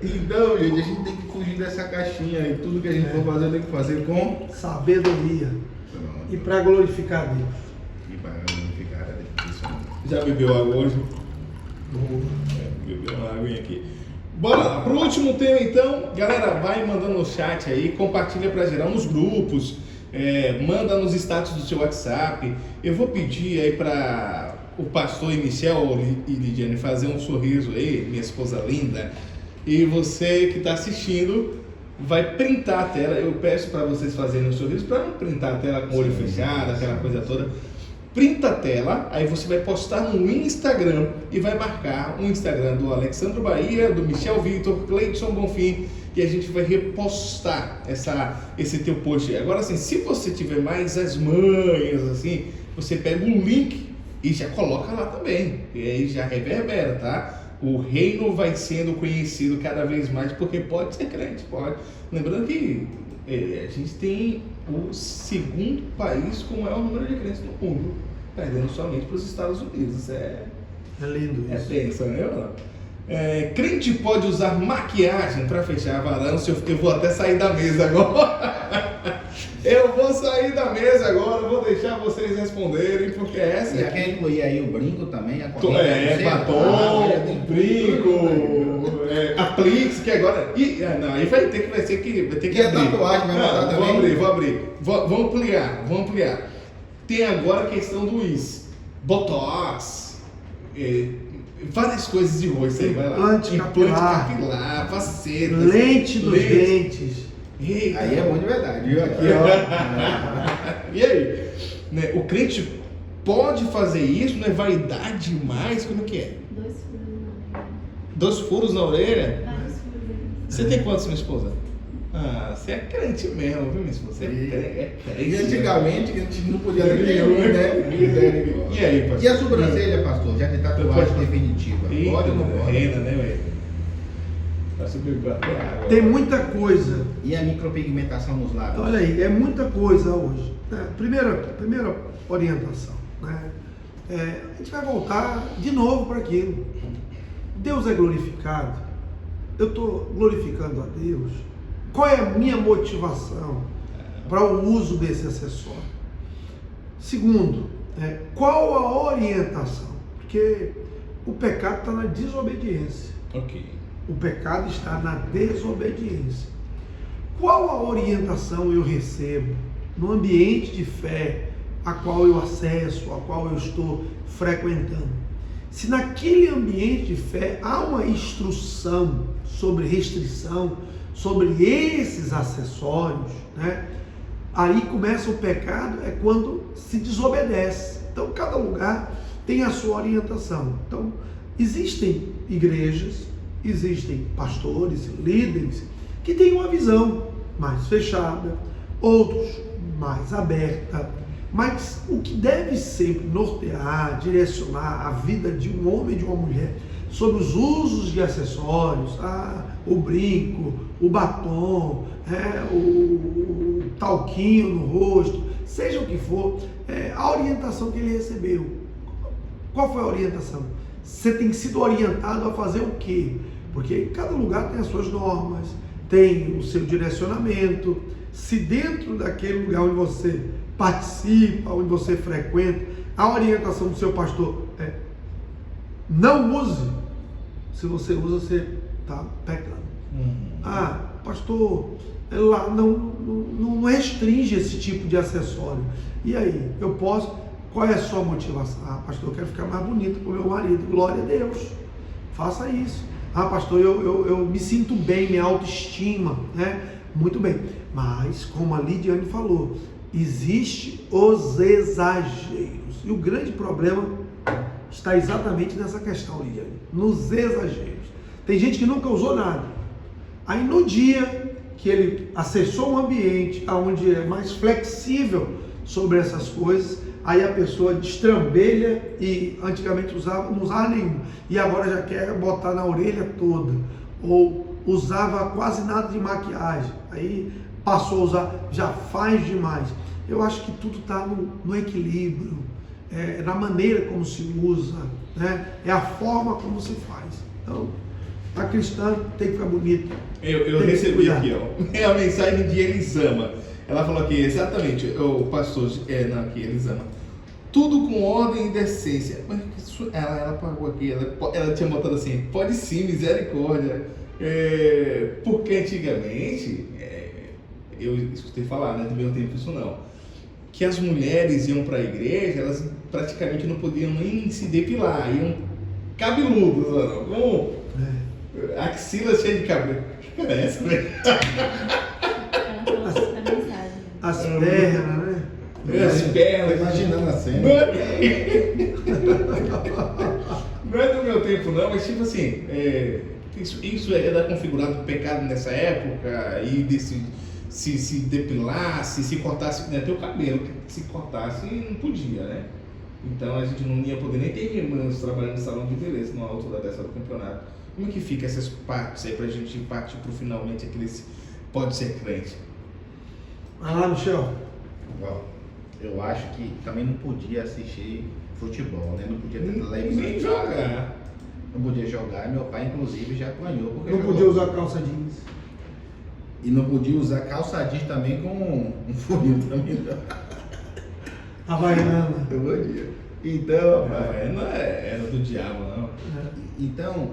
[SPEAKER 2] Então, gente, a gente tem que fugir dessa caixinha, e tudo que a gente for fazer tem que fazer com
[SPEAKER 3] Sabedoria.
[SPEAKER 2] Pronto.
[SPEAKER 3] E para glorificar Deus.
[SPEAKER 2] E para glorificar a Deus.
[SPEAKER 5] Já bebeu água hoje? Bebeu uma aguinha aqui. Bora lá, pro último tema então. Galera, vai mandando no chat aí, compartilha para geral nos grupos, manda nos status do seu WhatsApp. Eu vou pedir aí para o pastor e Michel e Lidiane fazer um sorriso aí, minha esposa linda. E você que está assistindo vai printar a tela. Eu peço para vocês fazerem um sorriso, para não printar a tela com o olho fechado, aquela coisa toda. Printa a tela, aí você vai postar no Instagram e vai marcar o Instagram do Alexandro Bahia, do Michel Vitor, Cleidson Bonfim, e a gente vai repostar esse teu post. Agora assim, se você tiver mais as manhas, assim, você pega um link e já coloca lá também, e aí já reverbera, tá? O reino vai sendo conhecido cada vez mais, porque pode ser crente, pode. Lembrando que a gente tem o segundo país com o maior número de crentes no mundo, perdendo somente para os Estados Unidos. É
[SPEAKER 3] lindo isso.
[SPEAKER 5] É tenso, né? Crente pode usar maquiagem para fechar a varanda. Eu vou até sair da mesa agora. Eu vou sair da mesa agora, vou deixar vocês responderem, porque essa
[SPEAKER 2] Já quer incluir aí o brinco também?
[SPEAKER 5] batom, brinco, apliques, que agora... não, aí vai ter que
[SPEAKER 2] a
[SPEAKER 5] abrir.
[SPEAKER 2] tatuagem vai botar também?
[SPEAKER 5] Vou abrir. Vamos ampliar. Tem agora a questão dos botox, várias coisas de rosto aí, vai lá.
[SPEAKER 3] Implante capilar,
[SPEAKER 5] faceta,
[SPEAKER 3] lente dos dentes.
[SPEAKER 5] Eita.
[SPEAKER 2] Aí é bom de verdade, viu? Aqui, ó.
[SPEAKER 5] E aí? Né, o crente pode fazer isso? Não é vaidade demais? Como que é?
[SPEAKER 4] 2 furos na orelha.
[SPEAKER 5] 2 furos na orelha?
[SPEAKER 4] Vários furos ali.
[SPEAKER 5] Você tem quantos, minha esposa? Você é crente mesmo, viu, minha esposa? Você é crente.
[SPEAKER 2] E antigamente a gente não podia ter nenhum, né?
[SPEAKER 5] E aí, pastor?
[SPEAKER 2] E a sobrancelha, pastor? Já tem tatuagem definitiva. Pode ou não pode?
[SPEAKER 5] Reina, né, velho? Vai subir até água.
[SPEAKER 3] Tem muita coisa.
[SPEAKER 2] E a micropigmentação nos lábios?
[SPEAKER 3] Olha aí, é muita coisa hoje. Primeira orientação. Né? A gente vai voltar de novo para aquilo. Deus é glorificado. Eu estou glorificando a Deus. Qual é a minha motivação para o uso desse acessório? Segundo, qual a orientação? Porque o pecado está na desobediência.
[SPEAKER 5] Ok.
[SPEAKER 3] O pecado está na desobediência. Qual a orientação eu recebo no ambiente de fé a qual eu acesso, a qual eu estou frequentando? Se naquele ambiente de fé há uma instrução sobre restrição, sobre esses acessórios, né? Aí começa o pecado, é quando se desobedece. Então cada lugar tem a sua orientação. Então existem igrejas, existem pastores, líderes que têm uma visão mais fechada, outros mais aberta, mas o que deve sempre nortear, direcionar a vida de um homem e de uma mulher sobre os usos de acessórios, o brinco, o batom, o talquinho no rosto, seja o que for, a orientação que ele recebeu. Qual foi a orientação? Você tem sido orientado a fazer o quê? Porque cada lugar tem as suas normas, tem o seu direcionamento. Se dentro daquele lugar onde você participa, onde você frequenta, a orientação do seu pastor é: não use. Se você usa, você está pecando. Pastor, lá não restringe esse tipo de acessório. E aí, eu posso? Qual é a sua motivação? Pastor, eu quero ficar mais bonito com o meu marido. Glória a Deus. Faça isso. Pastor, eu me sinto bem, minha autoestima, né? Muito bem. Mas, como a Lidiane falou, existe os exageros. E o grande problema está exatamente nessa questão, Lidiane, nos exageros. Tem gente que nunca usou nada. Aí no dia que ele acessou um ambiente onde é mais flexível sobre essas coisas, aí a pessoa destrambelha e antigamente não usava nenhum. E agora já quer botar na orelha toda. Ou usava quase nada de maquiagem. Aí passou a usar, já faz demais. Eu acho que tudo está no equilíbrio, na maneira como se usa, né? É a forma como se faz. Então, a cristã tem que ficar bonita.
[SPEAKER 5] Eu recebi aqui, ó, a mensagem de Elisama. Ela falou aqui, exatamente, o pastor, aqui, Elisama. Tudo com ordem e decência. Mas ela pagou aqui, ela tinha botado assim: pode sim, misericórdia. Porque antigamente, eu escutei falar, né, do meu tempo isso não, que as mulheres iam para a igreja, elas praticamente não podiam nem se depilar, iam cabeludos, com axila cheia de cabelo. Que é essa, velho?
[SPEAKER 3] As pernas, né?
[SPEAKER 5] As pernas.
[SPEAKER 2] Imaginando a cena.
[SPEAKER 5] Não é do meu tempo não, mas tipo assim, isso era configurado pecado nessa época, e se depilasse, se cortasse, até o cabelo, se cortasse não podia, né? Então a gente não ia poder nem ter irmãs trabalhando em salão de beleza numa altura dessa do campeonato. Como é que fica essas partes aí pra gente partir pro finalmente aqueles pode ser crente?
[SPEAKER 3] Michel.
[SPEAKER 2] Eu acho que também não podia assistir futebol, né? Não podia ter televisão.
[SPEAKER 5] Nem jogar.
[SPEAKER 2] Não podia jogar. Meu pai, inclusive, já apanhou. Porque
[SPEAKER 3] Não podia usar calça jeans.
[SPEAKER 2] E não podia usar calça jeans também com um furinho também.
[SPEAKER 3] Havaiana.
[SPEAKER 2] Eu podia. Então,
[SPEAKER 5] Não era do diabo, não.
[SPEAKER 2] Então,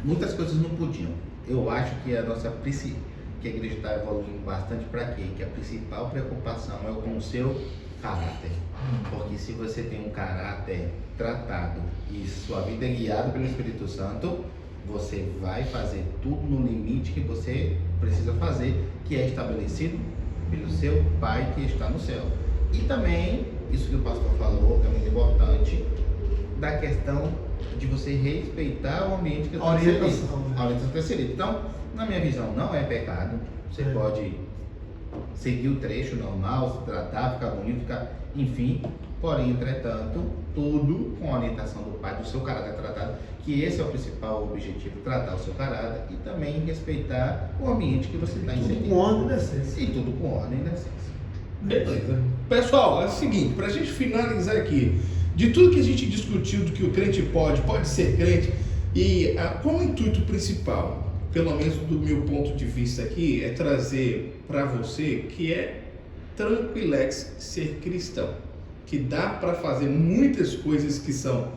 [SPEAKER 2] muitas coisas não podiam. Eu acho que que a igreja está evoluindo bastante para quê? Que a principal preocupação é com o seu caráter. Porque se você tem um caráter tratado e sua vida é guiada pelo Espírito Santo, você vai fazer tudo no limite que você precisa fazer, que é estabelecido pelo seu Pai que está no céu. E também, isso que o pastor falou, que é muito importante, da questão de você respeitar o ambiente que está inserido. A orientação está inserida. Então, na minha visão, não é pecado. Você pode seguir o trecho normal, se tratar, ficar bonito, enfim. Porém, entretanto, tudo com a orientação do Pai, do seu caráter tratado, que esse é o principal objetivo, tratar o seu caráter e também respeitar o ambiente que você está inserido.
[SPEAKER 3] Tudo com ordem e decência.
[SPEAKER 2] E tudo com ordem e decência.
[SPEAKER 5] Beleza. Pessoal, é o seguinte, pra gente finalizar aqui, de tudo que a gente discutiu do que o crente pode ser crente, e qual o intuito principal? Pelo menos do meu ponto de vista aqui, é trazer para você que é tranquilex ser cristão, que dá para fazer muitas coisas que são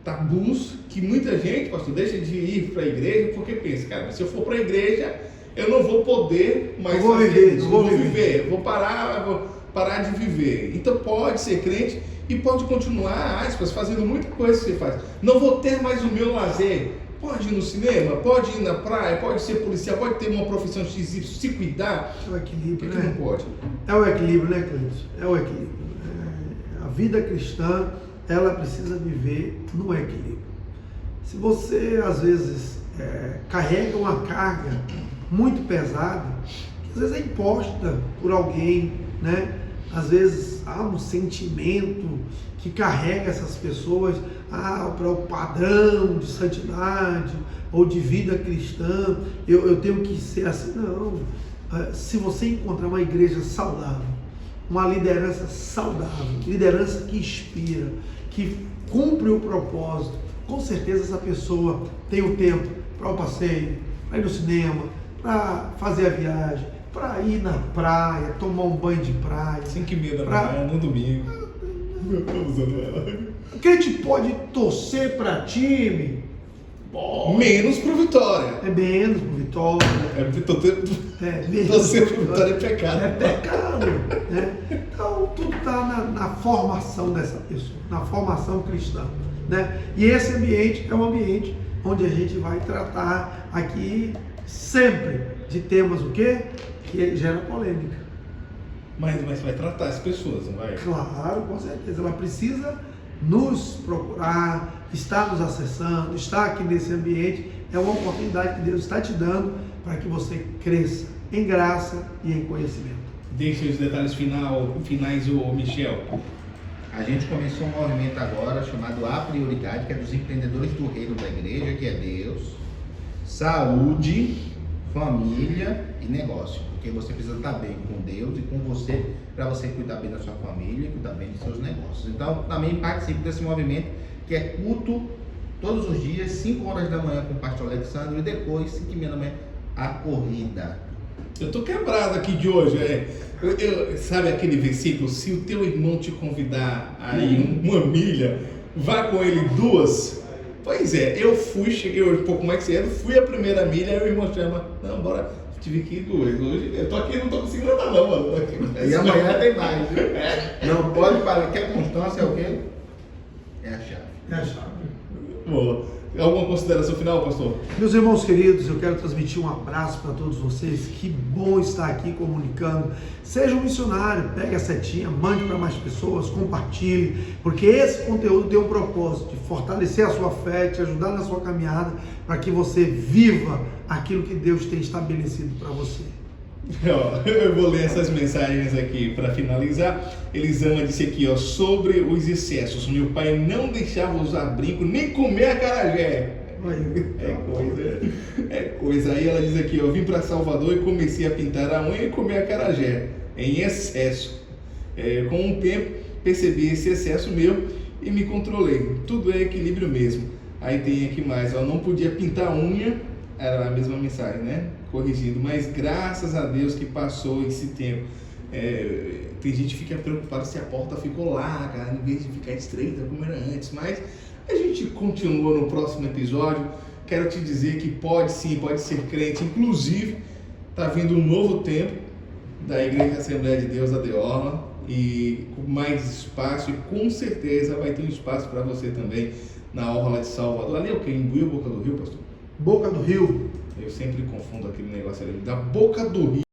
[SPEAKER 5] tabus, que muita gente, pastor, deixa de ir para a igreja porque pensa, cara, se eu for para a igreja, eu não vou poder mais fazer isso, vou viver, vou parar de viver. Então pode ser crente e pode continuar, aspas, fazendo muita coisa que você faz. Não vou ter mais o meu lazer. Pode ir no cinema, pode ir na praia, pode ser policial, pode ter uma profissão X, se cuidar.
[SPEAKER 3] É o equilíbrio,
[SPEAKER 5] que
[SPEAKER 3] né?
[SPEAKER 5] não pode?
[SPEAKER 3] É o equilíbrio, né, Cleiton? É o equilíbrio. A vida cristã, ela precisa viver no equilíbrio. Se você, às vezes, carrega uma carga muito pesada, que às vezes é imposta por alguém, né? Às vezes há um sentimento que carrega essas pessoas, para o padrão de santidade ou de vida cristã, eu tenho que ser assim. Não. Se você encontrar uma igreja saudável, uma liderança saudável, liderança que inspira, que cumpre o propósito, com certeza essa pessoa tem o tempo para o passeio, para ir no cinema, para fazer a viagem, para ir na praia, tomar um banho de praia.
[SPEAKER 5] 5h30 da manhã, no domingo. Meu Deus,
[SPEAKER 3] Que a gente pode torcer para time?
[SPEAKER 5] menos pro Vitória.
[SPEAKER 3] É menos pro Vitória.
[SPEAKER 5] Torcer pro Vitória é pecado.
[SPEAKER 3] É pecado. Né? Então, tudo está na formação dessa pessoa, na formação cristã. Né? E esse ambiente é um ambiente onde a gente vai tratar aqui sempre de temas o quê? Que gera polêmica.
[SPEAKER 5] Mas vai tratar as pessoas, não vai?
[SPEAKER 3] Claro, com certeza. Ela precisa nos procurar, estar nos acessando, estar aqui nesse ambiente. É uma oportunidade que Deus está te dando para que você cresça em graça e em conhecimento.
[SPEAKER 5] Deixa os detalhes finais, ô Michel.
[SPEAKER 2] A gente começou um movimento agora chamado A Prioridade, que é dos empreendedores do reino da igreja, que é Deus, saúde, família e negócio. Porque você precisa estar bem com Deus e com você, para você cuidar bem da sua família e cuidar bem dos seus negócios. Então, também participe desse movimento, que é culto todos os dias, 5 horas da manhã com o pastor Alexandre, e depois, 5h30 da manhã, a corrida.
[SPEAKER 5] Eu tô quebrado aqui de hoje, sabe aquele versículo? Se o teu irmão te convidar a ir uma milha, vá com ele 2. Pois é, eu cheguei hoje um pouco mais cedo, fui a primeira milha, aí o irmão chama, não, bora, tive que ir 2. Hoje eu tô aqui, não tô conseguindo andar não, mano.
[SPEAKER 2] E amanhã tem mais, viu? Não pode parar, que a constância é o quê? É a chave.
[SPEAKER 3] É a chave.
[SPEAKER 5] Boa. Alguma consideração final, pastor?
[SPEAKER 3] Meus irmãos queridos, eu quero transmitir um abraço para todos vocês. Que bom estar aqui comunicando. Seja um missionário, pegue a setinha, mande para mais pessoas, compartilhe, porque esse conteúdo tem um propósito de fortalecer a sua fé, te ajudar na sua caminhada, para que você viva aquilo que Deus tem estabelecido para você.
[SPEAKER 5] Eu vou ler essas mensagens aqui para finalizar. Elisama disse aqui, sobre os excessos. Meu pai não deixava usar brinco nem comer acarajé. É coisa. Aí ela diz aqui, vim para Salvador e comecei a pintar a unha e comer acarajé em excesso. Com o tempo percebi esse excesso meu e me controlei. Tudo é equilíbrio mesmo. Aí tem aqui mais, não podia pintar a unha. Era a mesma mensagem, né? Corrigindo, mas graças a Deus que passou esse tempo. Tem gente que fica preocupada se a porta ficou larga, em vez de ficar estreita como era antes, mas a gente continua no próximo episódio. Quero te dizer que pode sim, pode ser crente. Inclusive, está vindo um novo tempo da Igreja Assembleia de Deus, a de Orla, e com mais espaço, e com certeza vai ter um espaço para você também na Orla de Salvador. Ali é o que? Imbuí ou Boca do Rio, pastor?
[SPEAKER 3] Boca do Rio.
[SPEAKER 5] Eu sempre confundo aquele negócio ali, da Boca do Rio.